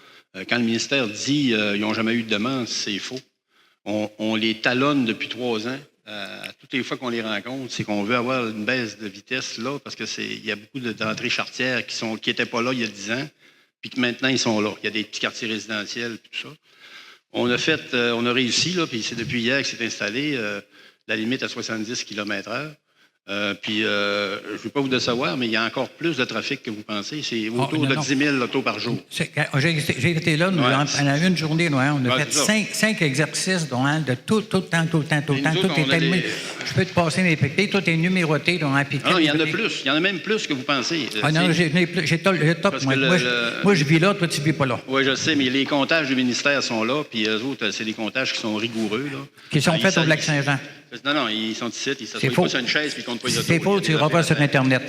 Quand le ministère dit qu'ils n'ont jamais eu de demande, c'est faux. On les talonne depuis 3 ans toutes les fois qu'on les rencontre, c'est qu'on veut avoir une baisse de vitesse là, parce qu'il y a beaucoup d'entrées charretières qui n'étaient pas là il y a 10 ans, puis que maintenant, ils sont là. Il y a des petits quartiers résidentiels, puis tout ça. On a réussi, là, puis c'est depuis hier que c'est installé, la limite à 70 km/h. Puis, je ne veux pas vous décevoir, mais il y a encore plus de trafic que vous pensez. C'est autour de 10 000 autos par jour. J'ai été là, pendant une journée, on a fait 5 exercices de tout le temps. Tout est allumé. Je peux te passer mes papiers, tout est numéroté. Non, il y en a plus. Il y en a même plus que vous pensez. Non, j'ai top. Moi, je vis là, toi, tu ne vis pas là. Oui, je sais, mais les comptages du ministère sont là, puis eux autres, c'est des comptages qui sont rigoureux. Là. Qui sont faits au Lac-Saint-Jean. Non, ils sont ici, ils s'assoient pas sur une chaise puis ils comptent pas les autos. C'est faux, tu n'iras pas sur Internet.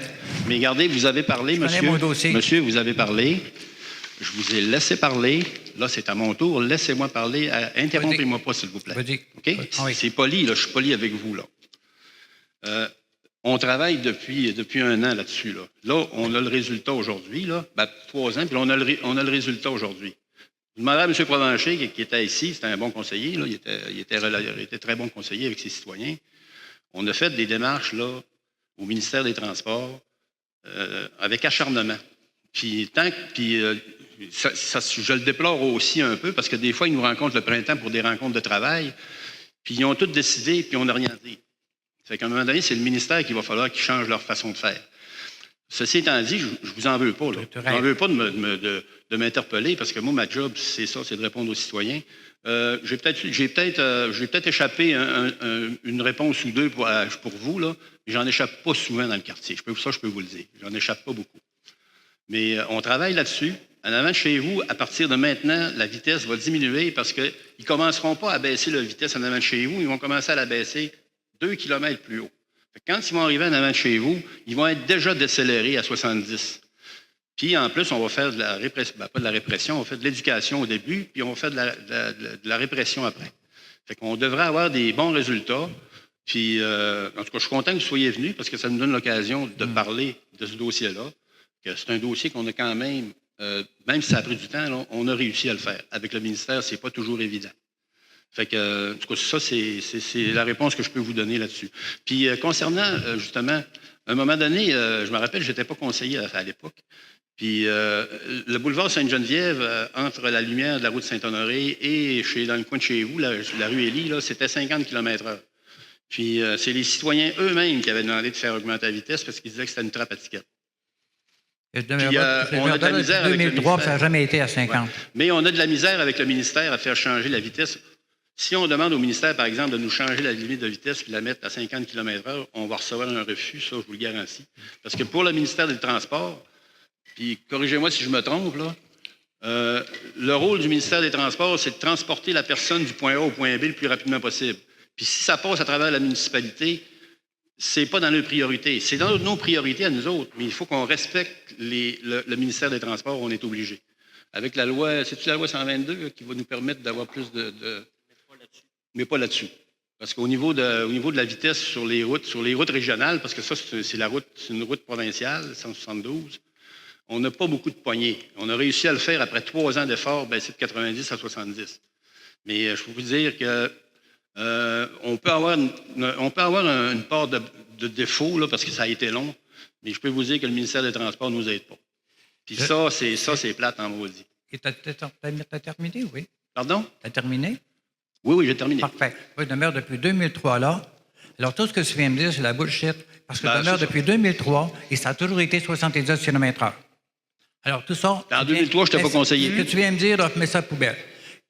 Mais regardez, vous avez parlé, monsieur. Mon dossier. Monsieur, vous avez parlé. Je vous ai laissé parler. Là, c'est à mon tour. Laissez-moi parler. Interrompez-moi pas, s'il vous plaît. OK? Oui. C'est poli, là. Je suis poli avec vous, là. On travaille depuis 1 an là-dessus, là. Là, on a le résultat aujourd'hui, là. 3 ans, puis on a le résultat aujourd'hui. Je demandais à M. Provencher, qui était ici, c'était un bon conseiller, là, il était très bon conseiller avec ses citoyens. On a fait des démarches là, au ministère des Transports avec acharnement. Puis, je le déplore aussi un peu parce que des fois, ils nous rencontrent le printemps pour des rencontres de travail, puis ils ont tous décidé, puis on n'a rien dit. Fait qu'à un moment donné, c'est le ministère qu'il va falloir qu'ils changent leur façon de faire. Ceci étant dit, je vous en veux pas. Là. Je vous en veux pas de m'interpeller parce que moi, ma job, c'est ça, c'est de répondre aux citoyens. J'ai peut-être échappé une réponse ou deux pour vous, là, mais j'en échappe pas souvent dans le quartier. Je peux vous le dire. J'en échappe pas beaucoup. Mais on travaille là-dessus. En avant de chez vous, à partir de maintenant, la vitesse va diminuer parce qu'ils ne commenceront pas à baisser la vitesse en avant de chez vous. Ils vont commencer à la baisser 2 km plus haut. Quand ils vont arriver en avant de chez vous, ils vont être déjà décélérés à 70. Puis, en plus, on va faire de la répression, pas de la répression, on va faire de l'éducation au début, puis on va faire de la répression après. Fait qu'on devrait avoir des bons résultats. Puis, en tout cas, je suis content que vous soyez venus parce que ça nous donne l'occasion de parler de ce dossier-là. Que c'est un dossier qu'on a quand même, même si ça a pris du temps, là, on a réussi à le faire. Avec le ministère, c'est pas toujours évident. Fait que, en tout cas, ça, c'est la réponse que je peux vous donner là-dessus. Puis, concernant, justement, à un moment donné, je me rappelle, je n'étais pas conseiller à l'époque. Puis, le boulevard Sainte-Geneviève, entre la lumière de la route Saint-Honoré et dans le coin de chez vous, la rue Élie, là, c'était 50 km/h. Puis, c'est les citoyens eux-mêmes qui avaient demandé de faire augmenter la vitesse parce qu'ils disaient que c'était une trappe à tickets. Puis, on a de la misère 2003, ça n'a jamais été à 50. Ouais. Mais on a de la misère avec le ministère à faire changer la vitesse. Si on demande au ministère, par exemple, de nous changer la limite de vitesse et la mettre à 50 km/h, on va recevoir un refus, ça, je vous le garantis. Parce que pour le ministère des Transports, puis corrigez-moi si je me trompe, là, le rôle du ministère des Transports, c'est de transporter la personne du point A au point B le plus rapidement possible. Puis si ça passe à travers la municipalité, c'est pas dans nos priorités. C'est dans nos priorités à nous autres, mais il faut qu'on respecte le ministère des Transports, on est obligé. Avec la loi, c'est-tu la loi 122 qui va nous permettre d'avoir plus de... Mais pas là-dessus. Parce qu'au niveau de la vitesse sur les routes régionales, parce que ça, c'est une route provinciale, 172, on n'a pas beaucoup de poignées. On a réussi à le faire après 3 ans d'efforts, baisser de 90 à 70. Mais je peux vous dire que on peut avoir une part de défaut, là, parce que ça a été long, mais je peux vous dire que le ministère des Transports ne nous aide pas. Puis ça, c'est plate en maudit. Et t'as terminé, oui? Pardon? T'as terminé? Oui, j'ai terminé. Parfait. Moi, je demeure depuis 2003 là. Alors, tout ce que tu viens de me dire, c'est la bullshit. Parce que je demeure depuis 2003 et ça a toujours été 70 km/h. Alors, tout ça... En 2003, je ne t'ai pas conseillé. Ce que tu viens de me dire, là, mets ça à poubelle.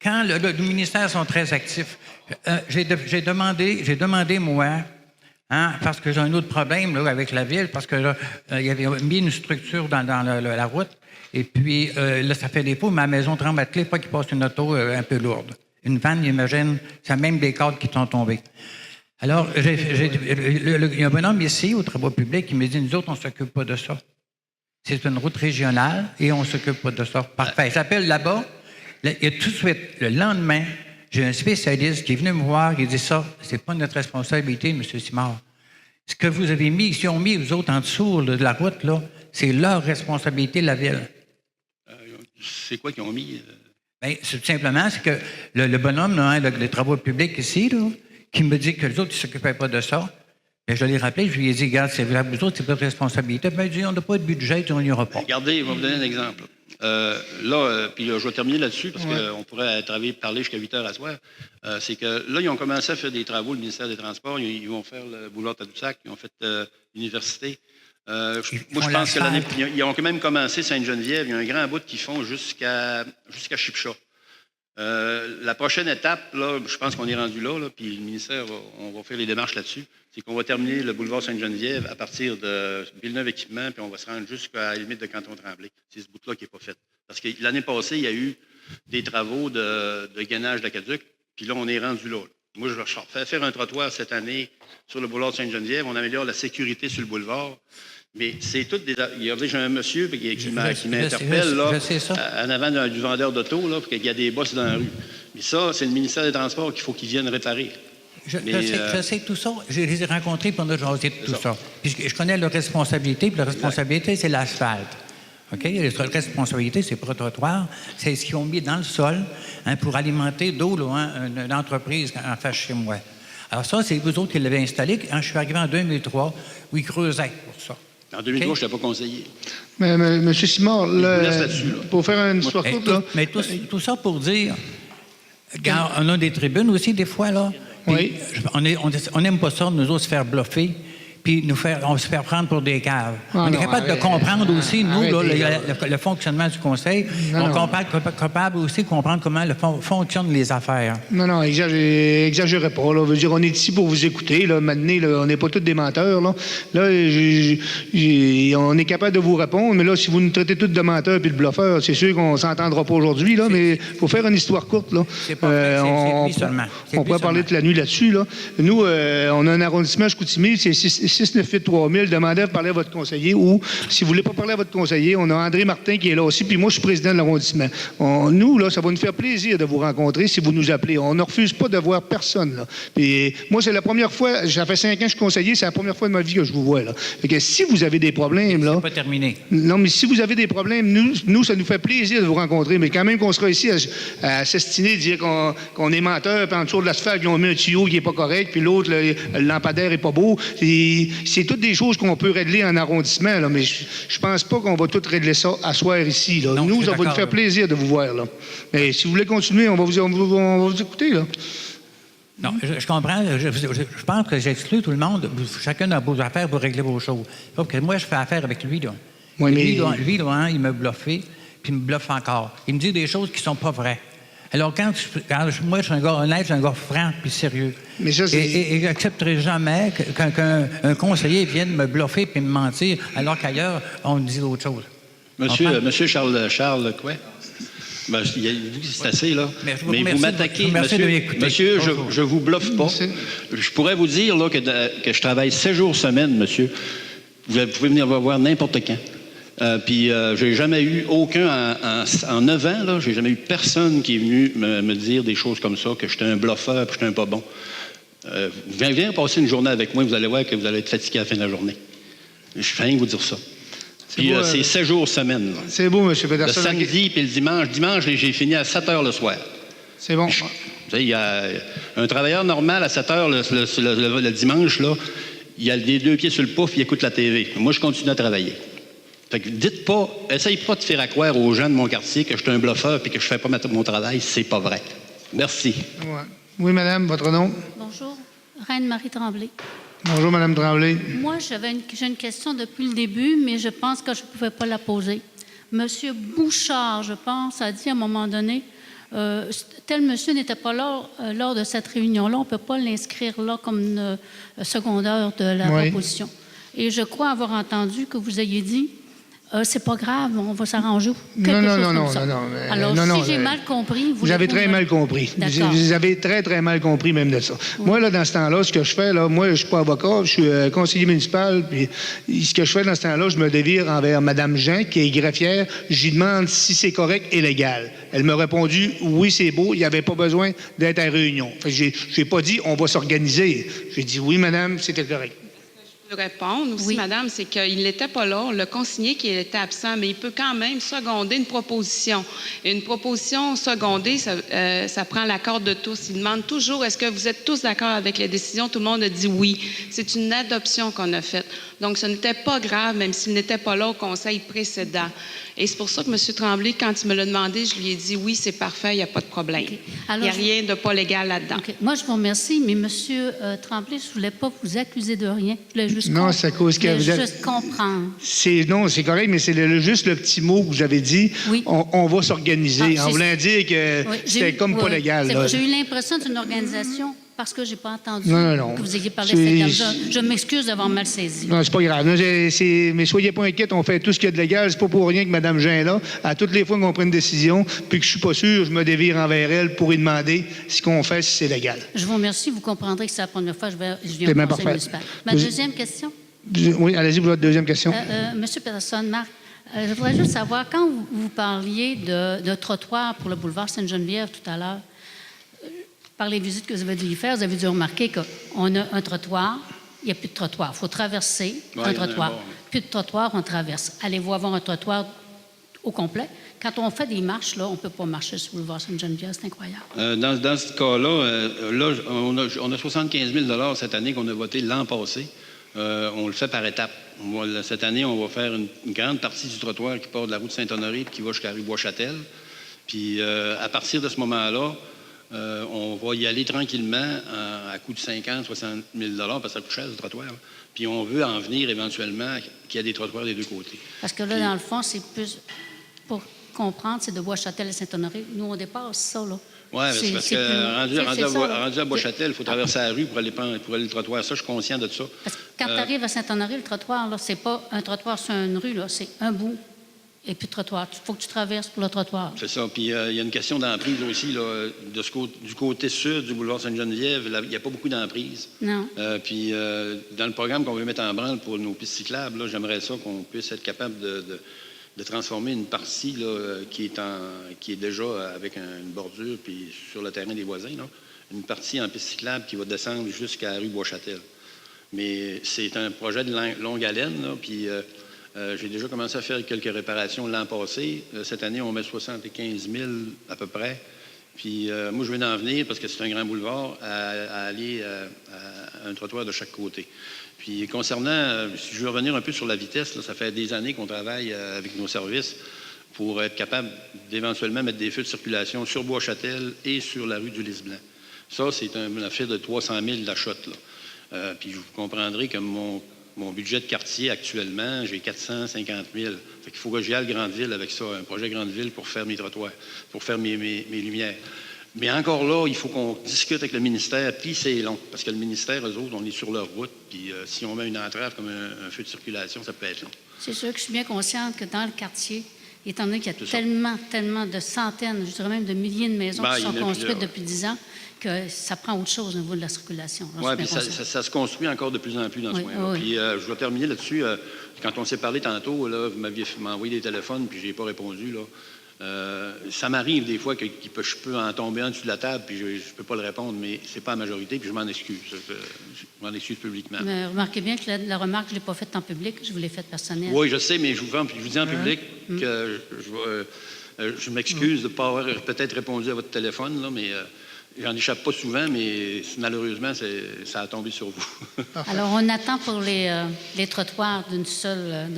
Quand le ministère sont très actifs, j'ai demandé, moi, parce que j'ai un autre problème là, avec la ville, parce que là, il y avait mis une structure dans la route, et puis là, ça fait défaut, ma maison tremble à clé, pas qu'il passe une auto un peu lourde. Une vanne, imagine, c'est même des cadres qui sont tombés. Alors, il y a un bonhomme ici, aux travaux publics, qui me dit, nous autres, on ne s'occupe pas de ça. C'est une route régionale et on ne s'occupe pas de ça. Parfait. J'appelle là-bas, et tout de suite, le lendemain, j'ai un spécialiste qui est venu me voir, qui dit ça, c'est pas notre responsabilité, M. Simard. Ce que vous avez mis, si on mis vous autres en dessous de la route, là, c'est leur responsabilité, la ville. C'est quoi qu'ils ont mis? Bien, c'est tout simplement, c'est que le bonhomme, là, les travaux publics ici, là, qui me dit que les autres, ils ne s'occupaient pas de ça. Et je l'ai rappelé, je lui ai dit, regarde, c'est vous autres, c'est votre responsabilité. Il m'a dit, on n'a pas de budget, on n'y aura pas. Regardez, je vais vous donner un exemple. Puis je vais terminer là-dessus, parce qu'on pourrait parler jusqu'à 8 heures à soir. C'est que là, ils ont commencé à faire des travaux, le ministère des Transports. Ils vont faire le boulevard Tadoussac, ils ont fait l'université. Moi, je pense qu'ils ont quand même commencé Sainte-Geneviève. Il y a un grand bout qu'ils font jusqu'à Chipcha. La prochaine étape, là, je pense qu'on est rendu là, puis le ministère, on va faire les démarches là-dessus. C'est qu'on va terminer le boulevard Sainte-Geneviève à partir de Villeneuve-Équipement, puis on va se rendre jusqu'à la limite de Canton-Tremblay. C'est ce bout-là qui n'est pas fait. Parce que l'année passée, il y a eu des travaux de gainage d'aqueduc, puis là, on est rendu là. Moi, je vais faire un trottoir cette année sur le boulevard Sainte-Geneviève. On améliore la sécurité sur le boulevard. Mais c'est tout des... J'ai un monsieur qui m'interpelle là, en avant du vendeur d'auto, là, qu'il y a des bosses dans la rue. Mais ça, c'est le ministère des Transports qu'il faut qu'ils viennent réparer. Je sais tout ça. Je les ai rencontrés pendant que j'ai tout ça. Puis je connais leur responsabilité. Puis la responsabilité, c'est l'asphalte. OK? La responsabilité, c'est pour le trottoir. C'est ce qu'ils ont mis dans le sol pour alimenter d'eau une entreprise en face chez moi. Alors ça, c'est vous autres qui l'avez installé. Quand je suis arrivé en 2003, où ils creusaient pour ça. En 2003, je n'étais pas conseiller. Mais M. Simard, pour faire une histoire courte... là, mais tout ça pour dire... Regarde, on a des tribunes aussi, des fois, là. Oui. On n'aime pas ça, nous autres, se faire bluffer, puis on se faire prendre pour des caves. On est capable de comprendre aussi, nous, le fonctionnement du Conseil. On est capable aussi de comprendre comment fonctionnent les affaires. Non, exagérez pas. Là. Je veux dire, on est ici pour vous écouter. Là. Maintenant, on n'est pas tous des menteurs. Là, on est capable de vous répondre, mais là, si vous nous traitez tous de menteurs et de bluffeurs, c'est sûr qu'on ne s'entendra pas aujourd'hui. Là, mais il faut faire une histoire courte. Là. C'est pas vrai, c'est lui seulement. On pourrait parler toute la nuit là-dessus. Là. Nous, on a un arrondissement à Chicoutimi, c'est 698-3000. Demandez à parler à votre conseiller ou, si vous ne voulez pas parler à votre conseiller, on a André Martin qui est là aussi, puis moi, je suis président de l'arrondissement. Nous, là, ça va nous faire plaisir de vous rencontrer si vous nous appelez. On ne refuse pas de voir personne. Là. Puis, moi, c'est la première fois, ça fait 5 ans que je suis conseiller, c'est la première fois de ma vie que je vous vois. Là. Fait que si vous avez des problèmes... là, c'est pas terminé. Non, mais si vous avez des problèmes, nous, ça nous fait plaisir de vous rencontrer, mais quand même qu'on sera ici à s'estiner, dire qu'on est menteur, puis en dessous de l'asphalte, ils ont mis un tuyau qui n'est pas correct, puis l'autre, le lampadaire n'est pas beau. C'est toutes des choses qu'on peut régler en arrondissement, là, mais je pense pas qu'on va tout régler ça à soir ici. Là. Non, nous, ça va nous faire plaisir de vous voir. Là. Mais si vous voulez continuer, on va vous écouter. Là. Non, je comprends. Je pense que j'exclus tout le monde. Chacun a vos affaires pour régler vos choses. Sauf que moi, je fais affaire avec lui. Là. Oui, lui, il m'a bluffé, puis il me bluffe encore. Il me dit des choses qui ne sont pas vraies. Alors, moi, je suis un gars honnête, je suis un gars franc puis sérieux. Mais ça, et je n'accepterai jamais qu'un conseiller vienne me bluffer puis me mentir, alors qu'ailleurs, on dit autre chose. Monsieur Charles quoi? Ben, c'est assez, là. Mais vous m'attaquez. Monsieur, je ne vous bluffe pas. Je pourrais vous dire là, que je travaille 7 jours semaine, monsieur. Vous pouvez venir me voir n'importe quand. Puis, j'ai jamais eu aucun, en 9 ans, là, j'ai jamais eu personne qui est venu me dire des choses comme ça, que j'étais un bluffeur, que j'étais un pas bon. Viens passer une journée avec moi, vous allez voir que vous allez être fatigué à la fin de la journée. Je fais rien que vous dire ça. Puis, c'est 7 jours semaine. Là. C'est beau, M. Peterson. Le samedi puis le dimanche. Dimanche, j'ai fini à 7 heures le soir. C'est bon. Il y a un travailleur normal à 7 heures le dimanche, là, il a les 2 pieds sur le pouf, il écoute la TV. Moi, je continue à travailler. Fait que essaye pas de faire croire aux gens de mon quartier que je suis un bluffeur et que je fais pas mon travail, c'est pas vrai. Merci. Ouais. Oui, madame, votre nom? Bonjour, Reine-Marie Tremblay. Bonjour, madame Tremblay. Moi, j'ai une question depuis le début, mais je pense que je ne pouvais pas la poser. Monsieur Bouchard, je pense, a dit à un moment donné, tel monsieur n'était pas là lors de cette réunion-là, on ne peut pas l'inscrire là comme secondaire de la proposition. Et je crois avoir entendu que vous ayez dit, c'est pas grave, on va s'arranger. Non. Alors, si j'ai mal compris... Vous avez très mal compris. Vous avez très, très mal compris même de ça. Oui. Moi, là, dans ce temps-là, ce que je fais, là, moi, je ne suis pas avocat, je suis conseiller municipal, puis ce que je fais dans ce temps-là, je me dévire envers Mme Jean, qui est greffière, je lui demande si c'est correct et légal. Elle m'a répondu, oui, c'est beau, il n'y avait pas besoin d'être à réunion. Je n'ai pas dit, on va s'organiser. J'ai dit, oui, madame, c'était correct. Je répondre aussi, Oui. madame, c'est qu'il n'était pas là, on l'a consigné qu'il était absent, mais il peut quand même seconder une proposition. Et une proposition secondée, ça prend l'accord de tous. Il demande toujours, est-ce que vous êtes tous d'accord avec les décisions? Tout le monde a dit oui. C'est une adoption qu'on a faite. Donc, ce n'était pas grave, même s'il n'était pas là au conseil précédent. Et c'est pour ça que M. Tremblay, quand il me l'a demandé, je lui ai dit oui, c'est parfait, il n'y a pas de problème. OK. Il Alors, n'y a rien de pas légal là-dedans. OK. Moi, je vous remercie, mais M. Tremblay, je ne voulais pas vous accuser de rien. Je voulais juste, Non, c'est à cause que vous êtes- juste comprendre. Non, c'est correct, mais c'est juste le petit mot que vous avez dit. Oui. On va s'organiser. Ah, en c'est- voulant dire que Oui, c'était comme pas oui, légal. c'est là. vrai. J'ai eu l'impression d'une organisation parce que je n'ai pas entendu Non. que vous ayez parlé C'est- de cette dame. Je m'excuse d'avoir mal saisi. Non, c'est pas grave. Non, mais soyez pas inquiets, on fait tout ce qu'il y a de légal. C'est pas pour rien que Mme Jean est là. À toutes les fois qu'on prend une décision, puis que je suis pas sûr, je me dévire envers elle pour lui demander ce qu'on fait, si c'est légal. Je vous remercie. Vous comprendrez que c'est la première fois que je viens C'est au bien conseil parfait. municipal. Ma Vous- deuxième question. Oui, allez-y pour votre deuxième question. Monsieur Peterson, Marc, je voudrais juste savoir, quand vous parliez de trottoir pour le boulevard Sainte-Geneviève tout à l'heure, par les visites que vous avez dû y faire, vous avez dû remarquer qu'on a un trottoir, il n'y a plus de trottoir. Il faut traverser Ouais, un il y en a un trottoir. bord, Plus de trottoir, on traverse. Allez-vous avoir un trottoir au complet? Quand on fait des marches, là, on ne peut pas marcher sur le boulevard Sainte-Geneviève, c'est incroyable. Dans ce cas-là, là, on a 75 000 cette année qu'on a voté l'an passé. On le fait par étapes. Cette année, on va faire une grande partie du trottoir qui part de la route Saint-Honoré et qui va jusqu'à la rue Bois-Châtel. Puis, à partir de ce moment-là, on va y aller tranquillement à coût de 50 60 000 parce que ça coûte cher, ce trottoir. Là. Puis, on veut en venir éventuellement qu'il y ait des trottoirs des deux côtés. Parce que là, dans le fond, c'est plus, pour comprendre, c'est de Bois-Châtel et Saint-Honoré. Nous, on dépasse ça, là. Oui, c'est parce c'est plus loin. que rendu à Bois-Châtel, il faut traverser la rue pour aller le trottoir. Ça, je suis conscient de ça. Parce que quand tu arrives à Saint-Honoré, le trottoir, là, c'est pas un trottoir sur une rue, là, c'est un bout et puis de trottoir. Il faut que tu traverses pour le trottoir. C'est ça. Puis il y a une question d'emprise aussi. Là, du côté sud du boulevard Sainte-Geneviève, il n'y a pas beaucoup d'emprise. Non. Puis dans le programme qu'on veut mettre en branle pour nos pistes cyclables, là, j'aimerais ça qu'on puisse être capable de transformer une partie là, qui est déjà avec une bordure puis sur le terrain des voisins, là, une partie en piste cyclable qui va descendre jusqu'à la rue Bois-Châtel. Mais c'est un projet de longue haleine, là, puis j'ai déjà commencé à faire quelques réparations l'an passé. Cette année, on met 75 000 à peu près. Puis moi, je vais d'en venir, parce que c'est un grand boulevard, à aller à un trottoir de chaque côté. Puis concernant, si je veux revenir un peu sur la vitesse, là, ça fait des années qu'on travaille avec nos services pour être capable d'éventuellement mettre des feux de circulation sur Bois-Châtel et sur la rue du Lys-Blanc. Ça, c'est une affaire de 300 000 d'achat. Puis vous comprendrez que mon budget de quartier actuellement, j'ai 450 000. Fait qu'il faut que j'y aille à Grande-Ville avec ça, un projet Grande-Ville pour faire mes trottoirs, pour faire mes lumières. Mais encore là, il faut qu'on discute avec le ministère, puis c'est long, parce que le ministère, eux autres, on est sur leur route, puis si on met une entrave comme un feu de circulation, ça peut être long. C'est sûr que je suis bien consciente que dans le quartier, étant donné qu'il y a C'est tellement de centaines, je dirais même de milliers de maisons qui il y sont en a construites plusieurs, depuis 10 ans, que ça prend autre chose au niveau de la circulation. J'en Oui, suis bien puis consciente. ça se construit encore de plus en plus dans ce Oui, coin-là. oui. Puis je vais terminer là-dessus. Quand on s'est parlé tantôt, là, vous m'aviez envoyé des téléphones, puis je n'ai pas répondu. Là. Ça m'arrive des fois que je peux en tomber en dessous de la table, puis je ne peux pas le répondre, mais ce n'est pas la majorité, puis je m'en excuse. Je m'en excuse publiquement. Mais remarquez bien que la remarque, je ne l'ai pas faite en public, je vous l'ai faite personnelle. Oui, je sais, mais je vous dis en public que je m'excuse de ne pas avoir peut-être répondu à votre téléphone, là, mais j'en échappe pas souvent, mais malheureusement, ça a tombé sur vous. Alors, on attend pour les trottoirs d'un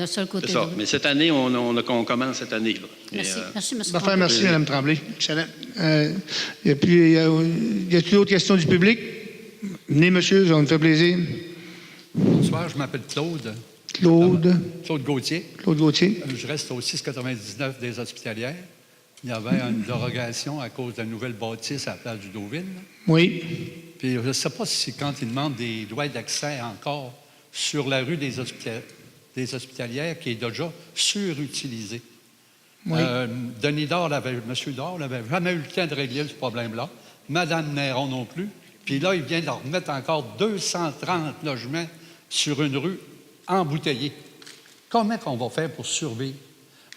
seul côté. C'est ça. de rue. Mais cette année, on commence cette année. Là. Merci. Merci, M. Parfait, Tremblay. merci, Mme Tremblay. Excellent. Y a-t-il d'autres questions du public? Venez, monsieur, ça me fait plaisir. Bonsoir, je m'appelle Claude. Claude Gauthier. Claude Gauthier. Je reste au 699 des Hospitalières. Il y avait une dérogation à cause de la nouvelle bâtisse à la place du Deauville. Oui. Puis je ne sais pas si c'est quand ils demandent des droits d'accès encore sur la rue des Hospitalières qui est déjà surutilisée. Oui. Denis Dore, M. Dore n'avait jamais eu le temps de régler ce problème-là. Mme Néron non plus. Puis là, il vient de remettre encore 230 logements sur une rue embouteillée. Comment on va faire pour survivre?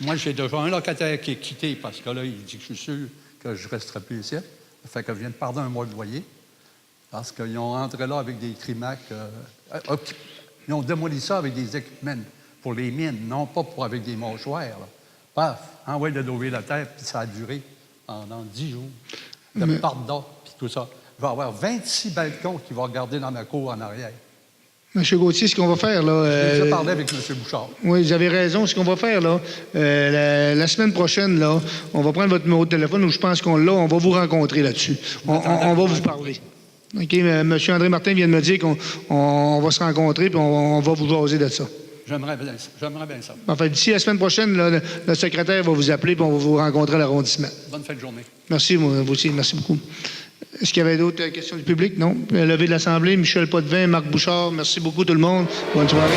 Moi, j'ai déjà un locataire qui est quitté parce que là, il dit que je suis sûr que je ne resterai plus ici. Ça fait que je viens de perdre un mois de loyer parce qu'ils ont entré là avec des crimacs. Ils ont démoli ça avec des équipements pour les mines, non pas avec des mâchoires. Là. Paf, envoie de lever la terre, puis ça a duré pendant 10 jours. Le pardon, puis tout ça. Je vais avoir 26 balcons qui vont regarder dans ma cour en arrière. M. Gauthier, ce qu'on va faire, là... J'ai déjà parlé avec M. Bouchard. Oui, vous avez raison. Ce qu'on va faire, là, la semaine prochaine, là, on va prendre votre numéro de téléphone, ou je pense qu'on l'a, on va vous rencontrer là-dessus. On va vous parler. OK, M. André Martin vient de me dire qu'on va se rencontrer, puis on va vous jaser de ça. J'aimerais bien ça. En fait, d'ici la semaine prochaine, là, le secrétaire va vous appeler, puis on va vous rencontrer à l'arrondissement. Bonne fin de journée. Merci, vous aussi. Merci beaucoup. Est-ce qu'il y avait d'autres questions du public? Non? Levé de l'Assemblée, Michel Potvin, Marc Bouchard, merci beaucoup tout le monde. Bonne soirée.